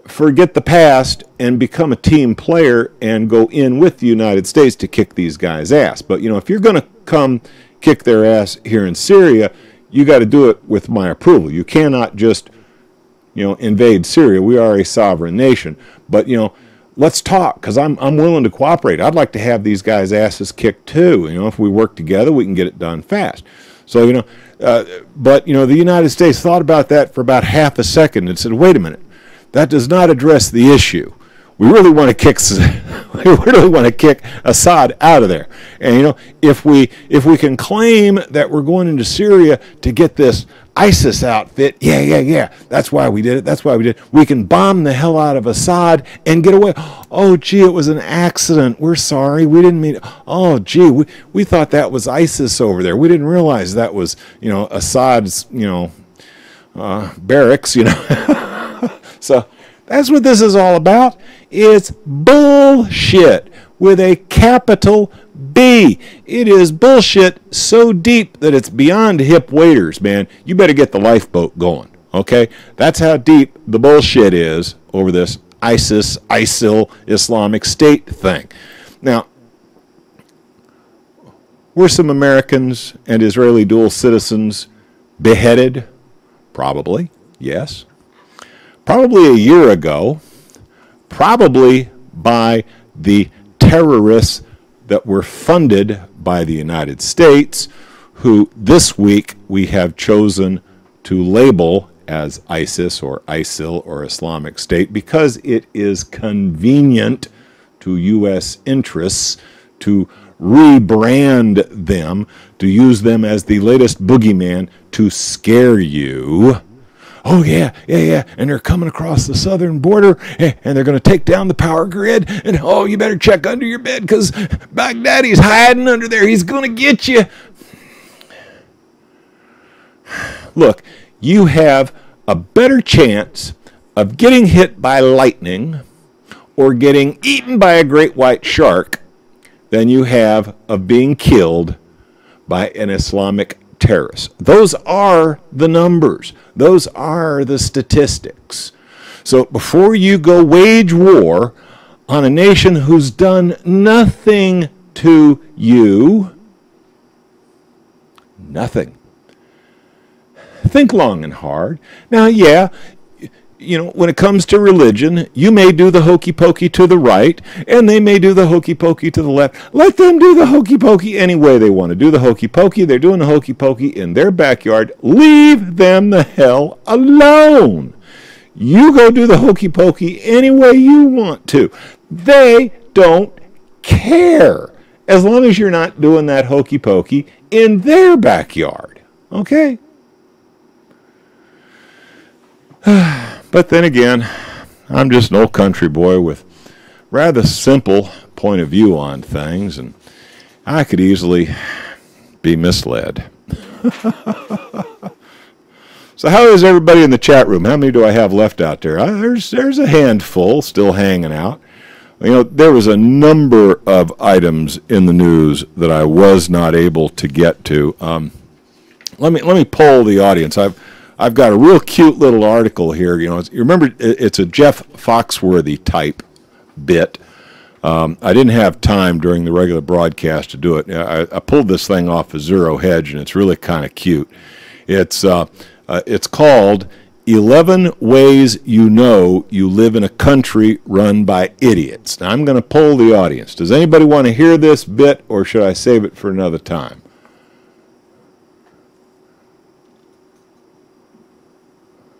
[SPEAKER 2] forget the past and become a team player and go in with the United States to kick these guys' ass. But, if you're going to come kick their ass here in Syria, you got to do it with my approval. You cannot just, invade Syria. We are a sovereign nation. But, let's talk because I'm willing to cooperate. I'd like to have these guys' asses kicked too. If we work together, we can get it done fast. So, but, the United States thought about that for about half a second and said, wait a minute. that does not address the issue. We really want to kick Assad out of there. And, you know, if we can claim that we're going into Syria to get this ISIS outfit, yeah, that's why we did it. That's why we did it. We can bomb the hell out of Assad and get away. Oh, gee, it was an accident. We're sorry. We didn't mean. Oh, gee, we thought that was ISIS over there. We didn't realize that was, you know, Assad's, you know, barracks, you know. So that's what this is all about. It's bullshit with a capital B. It is bullshit so deep that it's beyond hip waders, man. You better get the lifeboat going, okay? That's how deep the bullshit is over this ISIS, ISIL, Islamic State thing. Now, were some Americans and Israeli dual citizens beheaded? Probably, yes. Probably a year ago, probably by the terrorists that were funded by the United States, who this week we have chosen to label as ISIS or ISIL or Islamic State because it is convenient to U.S. interests to rebrand them, to use them as the latest boogeyman to scare you. Oh, yeah, and they're coming across the southern border, and they're going to take down the power grid, and oh, you better check under your bed because Baghdadi's hiding under there. He's going to get you. Look, you have a better chance of getting hit by lightning or getting eaten by a great white shark than you have of being killed by an Islamic terrorist. Those are the numbers. Those are the statistics. So before you go wage war on a nation who's done nothing to you, nothing, think long and hard. Now, yeah, you know, when it comes to religion, you may do the hokey pokey to the right, and they may do the hokey pokey to the left. Let them do the hokey pokey any way they want to do the hokey pokey. They're doing the hokey pokey in their backyard. Leave them the hell alone. You go do the hokey pokey any way you want to. They don't care as long as you're not doing that hokey pokey in their backyard. Okay? But then again, I'm just an old country boy with rather simple point of view on things, and I could easily be misled. So how is everybody in the chat room? How many do I have left out there? There's a handful still hanging out. You know, there was a number of items in the news that I was not able to get to. Let me poll the audience. I've got a real cute little article here. You know, you remember it's a Jeff Foxworthy type bit. I didn't have time during the regular broadcast to do it. I pulled this thing off of Zero Hedge, and it's really kind of cute. It's called 11 Ways You Know You Live in a Country Run by Idiots. Now, I'm going to poll the audience. Does anybody want to hear this bit, or should I save it for another time?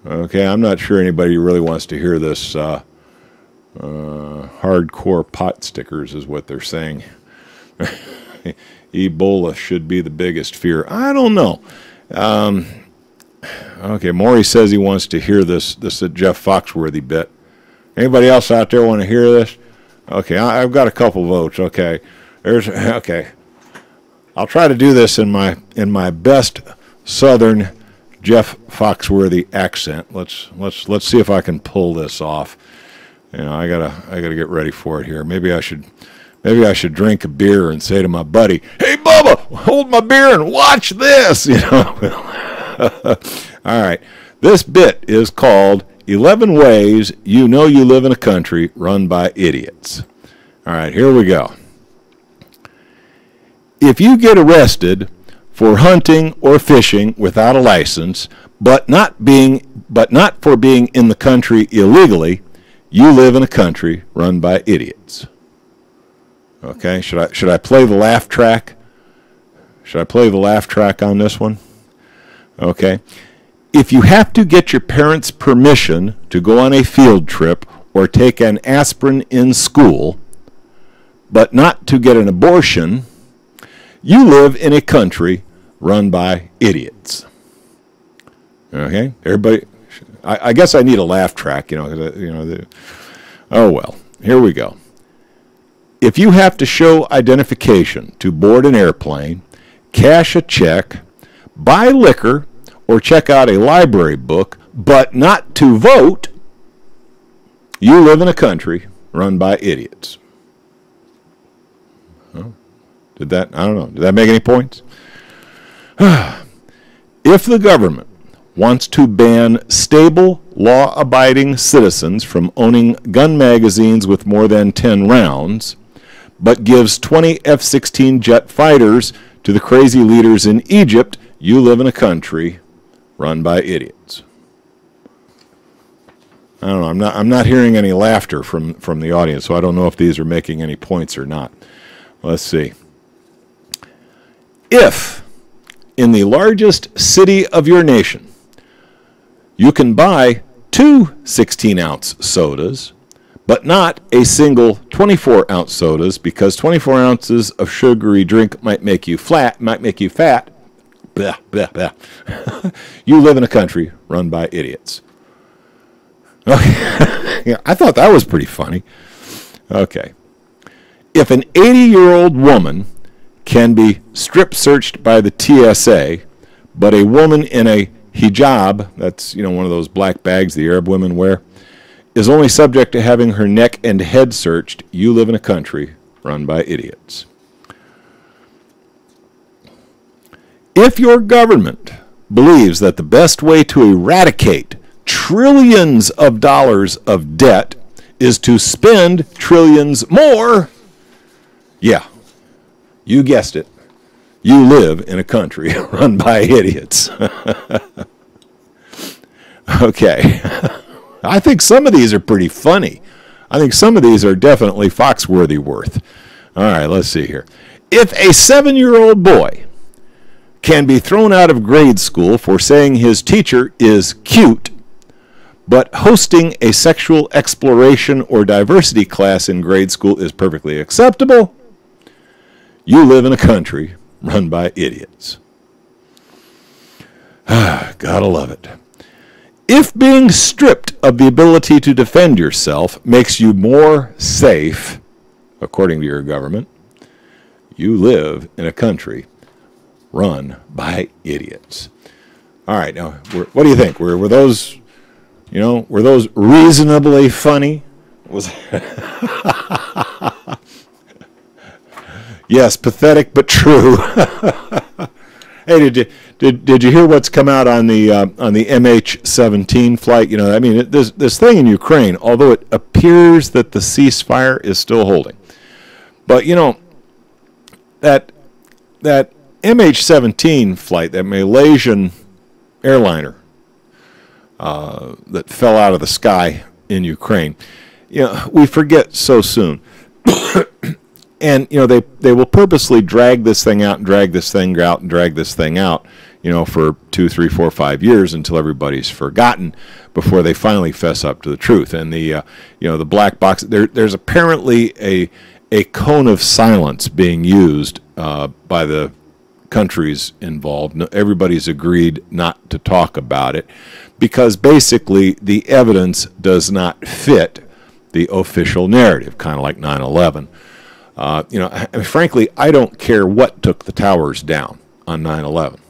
[SPEAKER 2] Okay, I'm not sure anybody really wants to hear this. Hardcore pot stickers is what they're saying. Ebola should be the biggest fear. I don't know. Okay, Maury says he wants to hear this Jeff Foxworthy bit. Anybody else out there want to hear this? Okay, I've got a couple votes. Okay, okay. I'll try to do this in my best Southern Jeff Foxworthy accent. Let's see if I can pull this off. You know, I gotta get ready for it here. Maybe I should drink a beer and say to my buddy, "Hey, Bubba, hold my beer and watch this." You know. All right. This bit is called 11 Ways You Know You Live in a Country Run by Idiots. All right, here we go. If you get arrested for hunting or fishing without a license, but not for being in the country illegally, you live in a country run by idiots. Okay, should I play the laugh track? Should I play the laugh track on this one? Okay. If you have to get your parents' permission to go on a field trip or take an aspirin in school, but not to get an abortion, you live in a country run by idiots. Okay, everybody. I guess I need a laugh track, oh well, here we go. If you have to show identification to board an airplane, cash a check, buy liquor, or check out a library book, but not to vote, you live in a country run by idiots. I don't know, did that make any points? If the government wants to ban stable, law-abiding citizens from owning gun magazines with more than 10 rounds, but gives 20 F-16 jet fighters to the crazy leaders in Egypt, you live in a country run by idiots. I don't know, I'm not hearing any laughter from the audience, so I don't know if these are making any points or not. Let's see. If, in the largest city of your nation, you can buy 2 16-ounce sodas, but not a single 24-ounce sodas, because 24 ounces of sugary drink might make you fat. Blah, blah, blah. You live in a country run by idiots. Okay. Yeah, I thought that was pretty funny. Okay. If an 80-year-old woman can be strip searched by the TSA, but a woman in a hijab, that's one of those black bags the Arab women wear, is only subject to having her neck and head searched, you live in a country run by idiots. If your government believes that the best way to eradicate trillions of dollars of debt is to spend trillions more, yeah, you guessed it, you live in a country run by idiots. Okay. I think some of these are pretty funny. I think some of these are definitely Foxworthy worth. All right, let's see here. If a 7-year-old boy can be thrown out of grade school for saying his teacher is cute, but hosting a sexual exploration or diversity class in grade school is perfectly acceptable, you live in a country run by idiots. Gotta love it. If being stripped of the ability to defend yourself makes you more safe, according to your government, you live in a country run by idiots. All right, now, what do you think? Were those, were those reasonably funny? Yes, pathetic but true. Hey, did you hear what's come out on the MH17 flight? This thing in Ukraine, although it appears that the ceasefire is still holding, but that MH17 flight, that Malaysian airliner that fell out of the sky in Ukraine, we forget so soon. And, they will purposely drag this thing out and drag this thing out and drag this thing out, for 2, 3, 4, 5 years until everybody's forgotten before they finally fess up to the truth. And the black box, there's apparently a cone of silence being used by the countries involved. Everybody's agreed not to talk about it because basically the evidence does not fit the official narrative, kind of like 9/11. Frankly, I don't care what took the towers down on 9/11.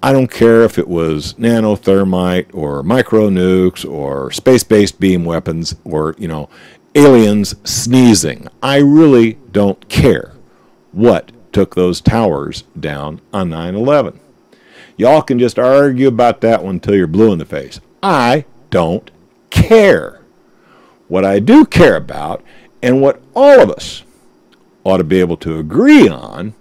[SPEAKER 2] I don't care if it was nanothermite or micronukes or space-based beam weapons or, aliens sneezing. I really don't care what took those towers down on 9/11. Y'all can just argue about that one until you're blue in the face. I don't care. What I do care about, and what all of us ought to be able to agree on,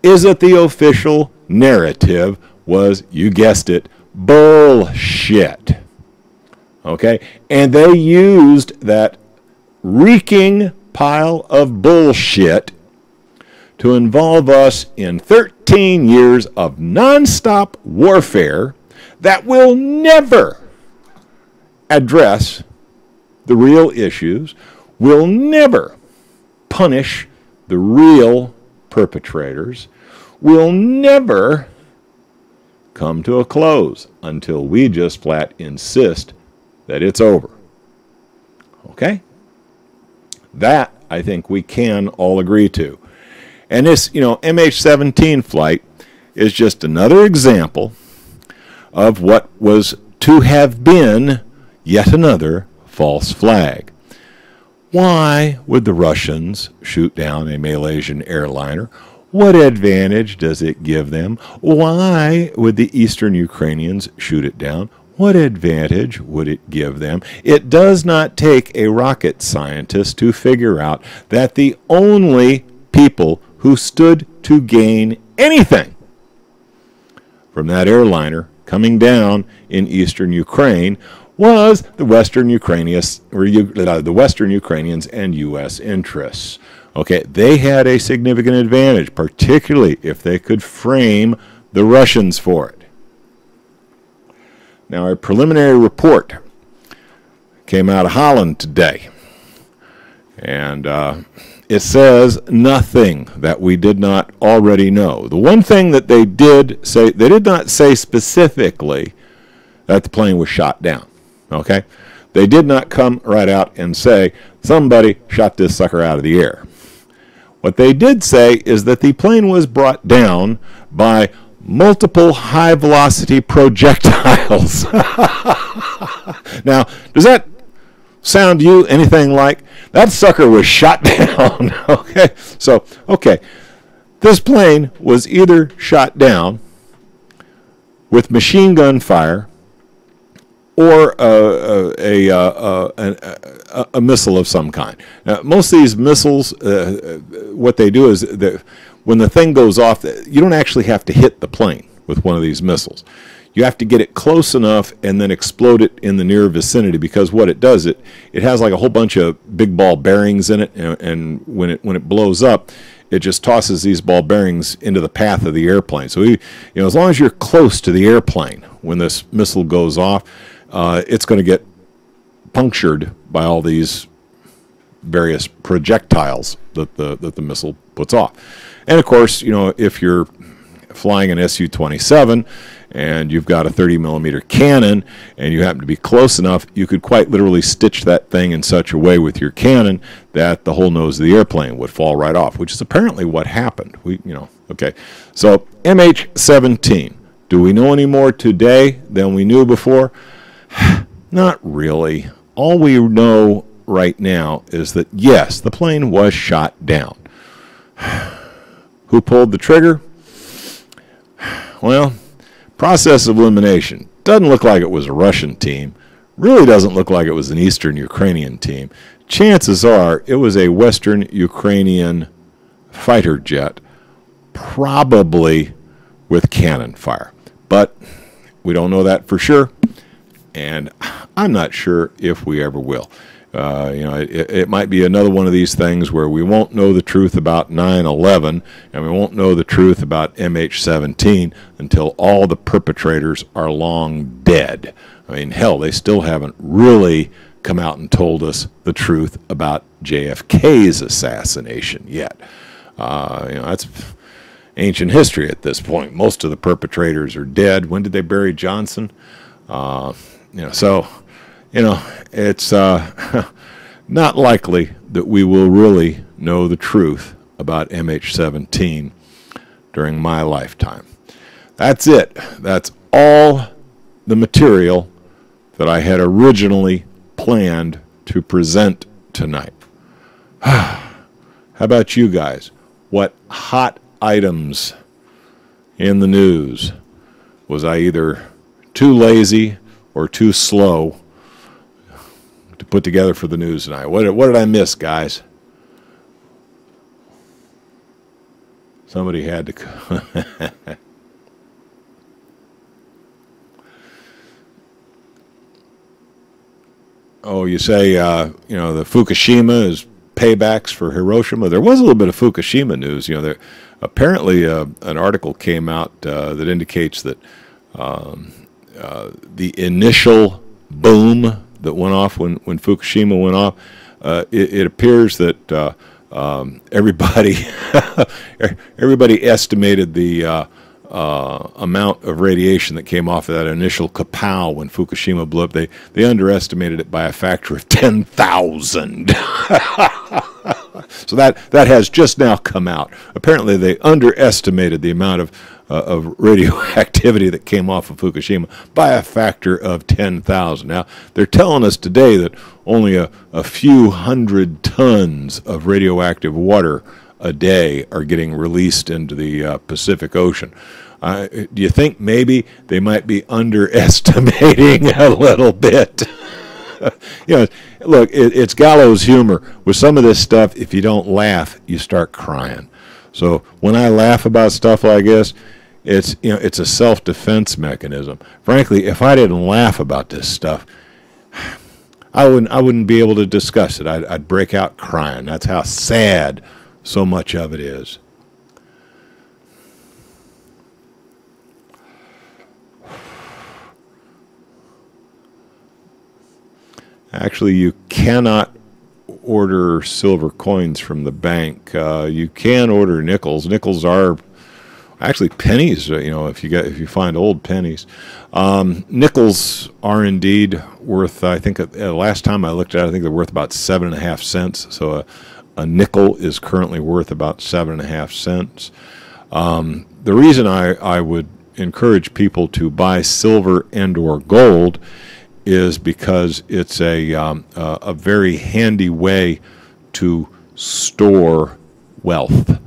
[SPEAKER 2] is that the official narrative was, you guessed it, bullshit. Okay? And they used that reeking pile of bullshit to involve us in 13 years of nonstop warfare that will never address the real issues, will never punish the real perpetrators, will never come to a close until we just flat insist that it's over. Okay? That, I think, we can all agree to. And this, MH17 flight is just another example of what was to have been yet another false flag. Why would the Russians shoot down a Malaysian airliner? What advantage does it give them? Why would the Eastern Ukrainians shoot it down? What advantage would it give them? It does not take a rocket scientist to figure out that the only people who stood to gain anything from that airliner coming down in eastern Ukraine was the Western Ukrainians and U.S. interests. Okay, they had a significant advantage, particularly if they could frame the Russians for it. Now, a preliminary report came out of Holland today, and it says nothing that we did not already know. The one thing that they did say, they did not say specifically that the plane was shot down, okay? They did not come right out and say, somebody shot this sucker out of the air. What they did say is that the plane was brought down by multiple high-velocity projectiles. Now, does that sound to you anything like that sucker was shot down? Okay, this plane was either shot down with machine gun fire or a missile of some kind. Now, most of these missiles, what they do is that when the thing goes off, you don't actually have to hit the plane with one of these missiles. You have to get it close enough and then explode it in the near vicinity, because what it does, it has like a whole bunch of big ball bearings in it, and when it blows up, it just tosses these ball bearings into the path of the airplane. So as long as you're close to the airplane when this missile goes off, it's going to get punctured by all these various projectiles that the missile puts off. And of course, if you're flying an Su-27 and you've got a 30-millimeter cannon and you happen to be close enough, you could quite literally stitch that thing in such a way with your cannon that the whole nose of the airplane would fall right off, which is apparently what happened. Okay. So MH17, do we know any more today than we knew before? Not really. All we know right now is that, yes, the plane was shot down. Who pulled the trigger? Well, process of elimination. Doesn't look like it was a Russian team. Really doesn't look like it was an Eastern Ukrainian team. Chances are it was a Western Ukrainian fighter jet, probably with cannon fire. But we don't know that for sure, and I'm not sure if we ever will. It might be another one of these things where we won't know the truth about 9/11 and we won't know the truth about MH17 until all the perpetrators are long dead. I mean, hell, they still haven't really come out and told us the truth about JFK's assassination yet. That's ancient history at this point. Most of the perpetrators are dead. When did they bury Johnson? It's not likely that we will really know the truth about MH17 during my lifetime. That's it. That's all the material that I had originally planned to present tonight. How about you guys? What hot items in the news was I either too lazy or too slow to put together for the news tonight? What did I miss, guys? Somebody had to. Oh, you say, the Fukushima is paybacks for Hiroshima. There was a little bit of Fukushima news. Apparently an article came out that indicates that initial boom that went off when Fukushima went off, it appears that everybody everybody estimated the amount of radiation that came off of that initial kapow when Fukushima blew up. They underestimated it by a factor of 10,000. So that has just now come out. Apparently, they underestimated the amount of radioactivity that came off of Fukushima by a factor of 10,000. Now, they're telling us today that only a few hundred tons of radioactive water a day are getting released into the Pacific Ocean. Do you think maybe they might be underestimating a little bit? Look, it's gallows humor. With some of this stuff, if you don't laugh, you start crying. So when I laugh about stuff like this, it's a self-defense mechanism. Frankly, if I didn't laugh about this stuff, I wouldn't be able to discuss it. I'd break out crying. That's how sad so much of it is. Actually, you cannot order silver coins from the bank. You can order nickels. Nickels are actually pennies. If you find old pennies, nickels are indeed worth. I think last time I looked at it, I think they're worth about 7.5 cents. So a nickel is currently worth about 7.5 cents. The reason I would encourage people to buy silver and/or gold is because it's a very handy way to store wealth,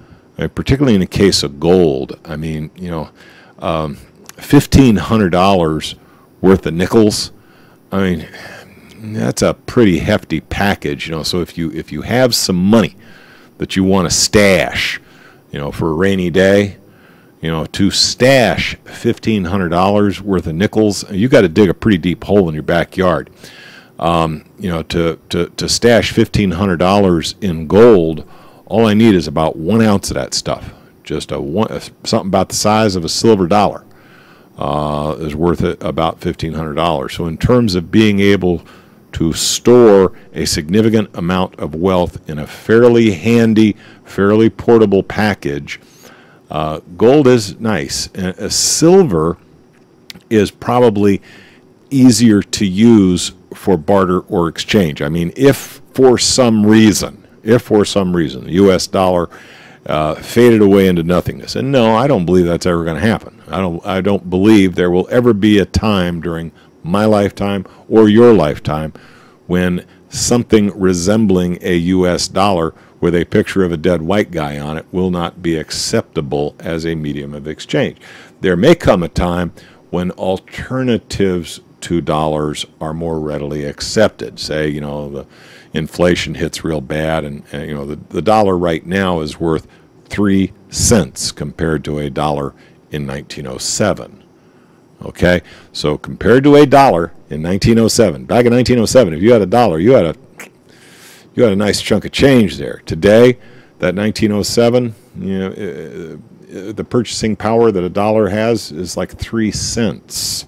[SPEAKER 2] particularly in the case of gold. I mean, $1,500 worth of nickels. I mean, that's a pretty hefty package. So if you have some money that you want to stash, for a rainy day, to stash $1,500 worth of nickels, you got to dig a pretty deep hole in your backyard. To stash $1,500 in gold, all I need is about 1 ounce of that stuff. Just something about the size of a silver dollar is worth about $1,500. So in terms of being able to store a significant amount of wealth in a fairly handy, fairly portable package, gold is nice. Silver is probably easier to use for barter or exchange. I mean, if for some reason the U.S. dollar faded away into nothingness, and no, I don't believe that's ever going to happen. I don't believe there will ever be a time during my lifetime or your lifetime when something resembling a U.S. dollar with a picture of a dead white guy on it will not be acceptable as a medium of exchange. There may come a time when alternatives to dollars are more readily accepted. Say, the inflation hits real bad, and the dollar right now is worth 3 cents compared to a dollar in 1907. Okay, so compared to a dollar in 1907, back in 1907, if you had a dollar, you had a nice chunk of change there. Today, that 1907, the purchasing power that a dollar has is like 3 cents.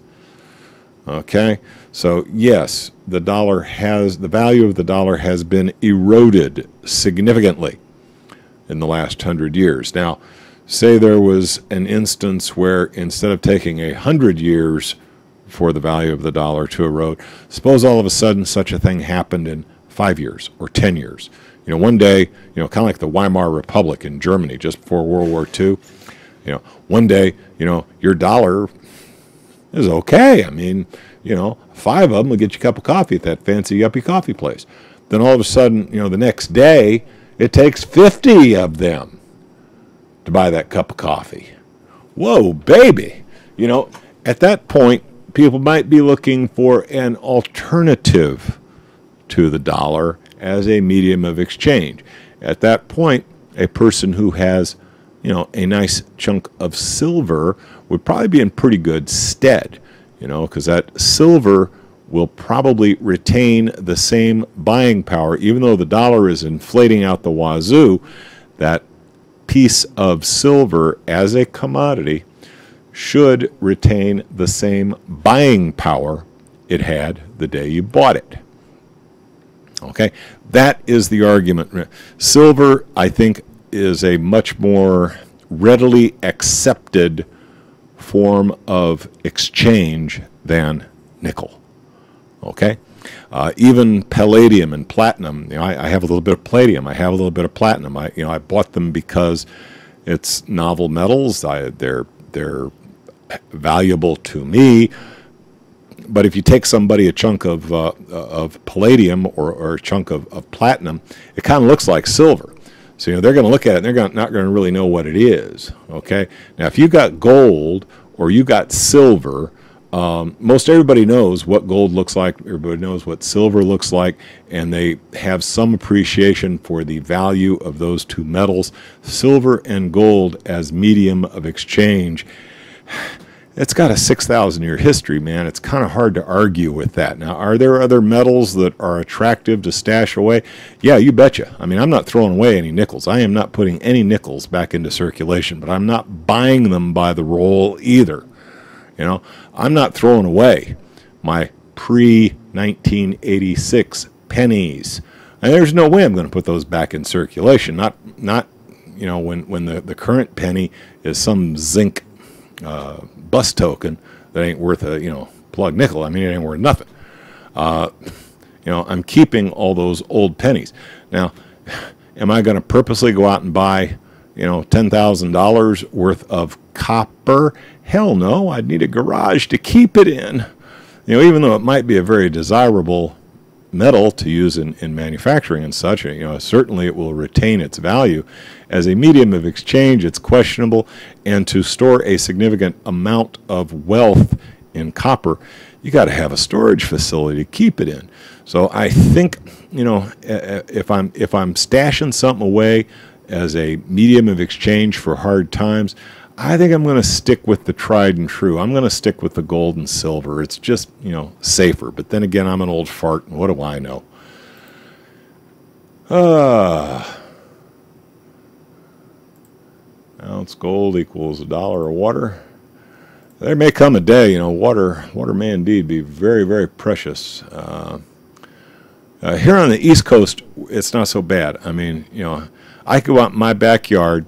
[SPEAKER 2] Okay, so yes, the value of the dollar has been eroded significantly in the last 100 years. Now, say there was an instance where instead of taking 100 years for the value of the dollar to erode, suppose all of a sudden such a thing happened in 5 years or 10 years. One day, kind of like the Weimar Republic in Germany just before World War II, one day, your dollar is okay. I mean, 5 of them will get you a cup of coffee at that fancy yuppie coffee place. Then all of a sudden, the next day, it takes 50 of them to buy that cup of coffee. Whoa, baby. At that point, people might be looking for an alternative to the dollar as a medium of exchange. At that point, a person who has, a nice chunk of silver would probably be in pretty good stead, because that silver will probably retain the same buying power. Even though the dollar is inflating out the wazoo, that piece of silver as a commodity should retain the same buying power it had the day you bought it. Okay, that is the argument. Silver, I think, is a much more readily accepted form of exchange than nickel. Okay, even palladium and platinum. You know, I have a little bit of palladium. I have a little bit of platinum. I bought them because it's novel metals. They're valuable to me. But if you take somebody a chunk of palladium or a chunk of platinum, it kind of looks like silver. So, you know, they're going to look at it and they're not going to really know what it is. Okay. Now, if you got gold or you got silver, most everybody knows what gold looks like. Everybody knows what silver looks like, and they have some appreciation for the value of those two metals. Silver and gold as medium of exchange, it's got a 6,000-year history, man. It's kind of hard to argue with that. Now, are there other metals that are attractive to stash away? Yeah, you betcha. I mean, I'm not throwing away any nickels. I am not putting any nickels back into circulation, but I'm not buying them by the roll either. You know, I'm not throwing away my pre-1986 pennies. And there's no way I'm going to put those back in circulation. Not you know, when the current penny is some zinc bus token that ain't worth a, you know, plug nickel. I mean, it ain't worth nothing. You know, I'm keeping all those old pennies. Now, am I going to purposely go out and buy, you know, $10,000 worth of copper? Hell no. I'd need a garage to keep it in. You know, even though it might be a very desirable metal to use in manufacturing and such, you know, certainly it will retain its value. As a medium of exchange, it's questionable, and to store a significant amount of wealth in copper, you got to have a storage facility to keep it in. So I think, you know, if I'm stashing something away as a medium of exchange for hard times, I think I'm going to stick with the tried and true. I'm going to stick with the gold and silver. It's just, you know, safer. But then again, I'm an old fart, and what do I know? Ounce gold equals $1 of water. There may come a day, you know, water may indeed be very, very precious. Here on the East Coast, it's not so bad. I mean, you know, I could go out in my backyard,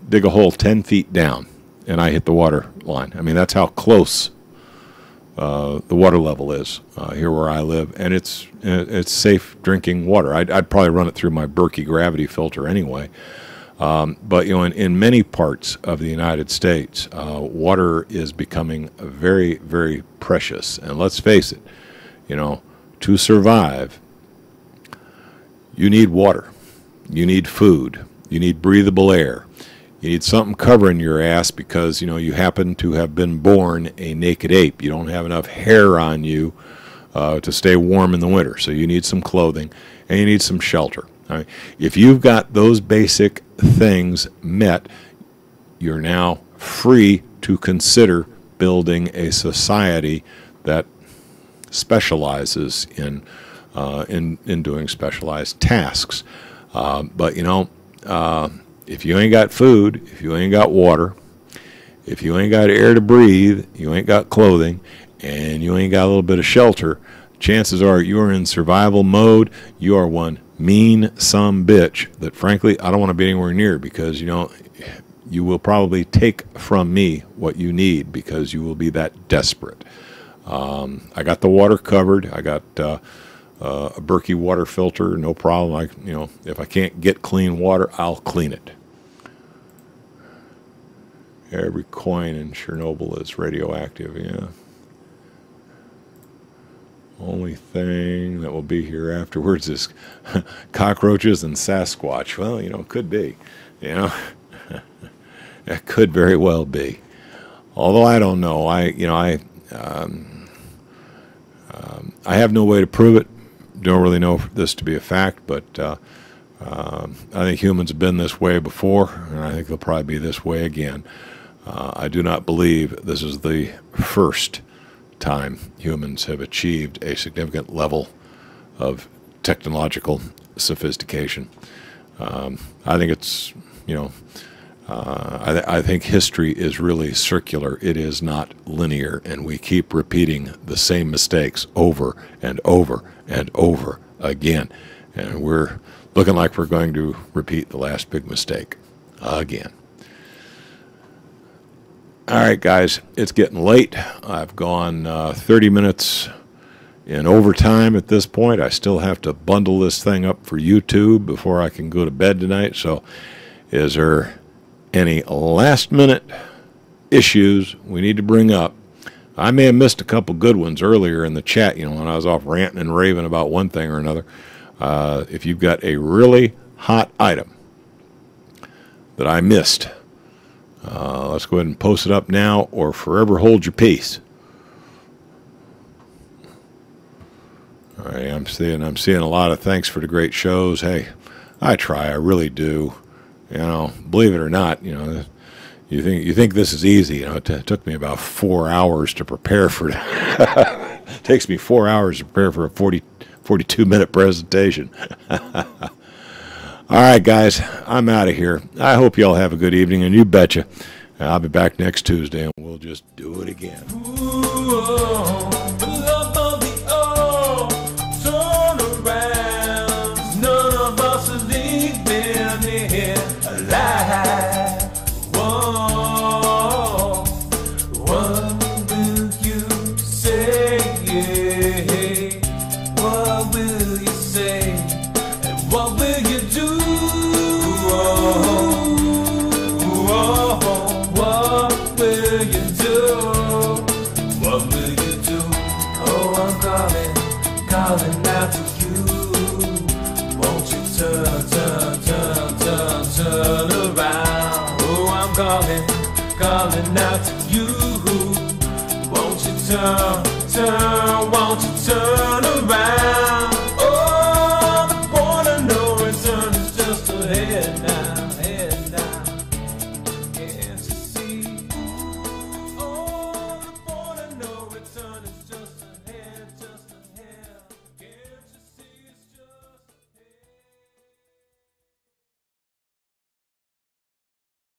[SPEAKER 2] dig a hole 10 feet down, and I hit the water line. I mean, that's how close the water level is here where I live, and it's safe drinking water. I'd probably run it through my Berkey gravity filter anyway. But, you know, in many parts of the United States, water is becoming very, very precious. And let's face it, you know, to survive, you need water. You need food. You need breathable air. You need something covering your ass because, you know, you happen to have been born a naked ape. You don't have enough hair on you to stay warm in the winter. So you need some clothing and you need some shelter. All right. If you've got those basic things met, you're now free to consider building a society that specializes in doing specialized tasks. But, you know, if you ain't got food, if you ain't got water, if you ain't got air to breathe, you ain't got clothing, and you ain't got a little bit of shelter, chances are you are in survival mode. You are one mean bitch that, frankly, I don't want to be anywhere near because, you know, you will probably take from me what you need because you will be that desperate. I got the water covered. I got a Berkey water filter, no problem. You know, if I can't get clean water, I'll clean it. Every coin in Chernobyl is radioactive, yeah. Only thing that will be here afterwards is cockroaches and Sasquatch. Well, you know, it could be. You know, it could very well be. Although I don't know. I have no way to prove it. Don't really know this to be a fact, but I think humans have been this way before, and I think they'll probably be this way again. I do not believe this is the first time humans have achieved a significant level of technological sophistication. I think it's, you know, I think history is really circular. It is not linear, and we keep repeating the same mistakes over and over and over again. And we're looking like we're going to repeat the last big mistake again. All right, guys, it's getting late. I've gone 30 minutes in overtime at this point. I still have to bundle this thing up for YouTube before I can go to bed tonight. So is there any last-minute issues we need to bring up? I may have missed a couple good ones earlier in the chat, when I was off ranting and raving about one thing or another. If you've got a really hot item that I missed, let's go ahead and post it up now or forever hold your peace. All right, I'm seeing a lot of thanks for the great shows. Hey, I try, I really do. Believe it or not, you think this is easy. It took me about 4 hours to prepare for that. It takes me 4 hours to prepare for a 42-minute presentation. All right, guys, I'm out of here. I hope you all have a good evening, and you betcha, I'll be back next Tuesday, and we'll just do it again.
[SPEAKER 1] Calling out to you, won't you turn around? Oh, I'm calling out to you, won't you turn, won't you turn around?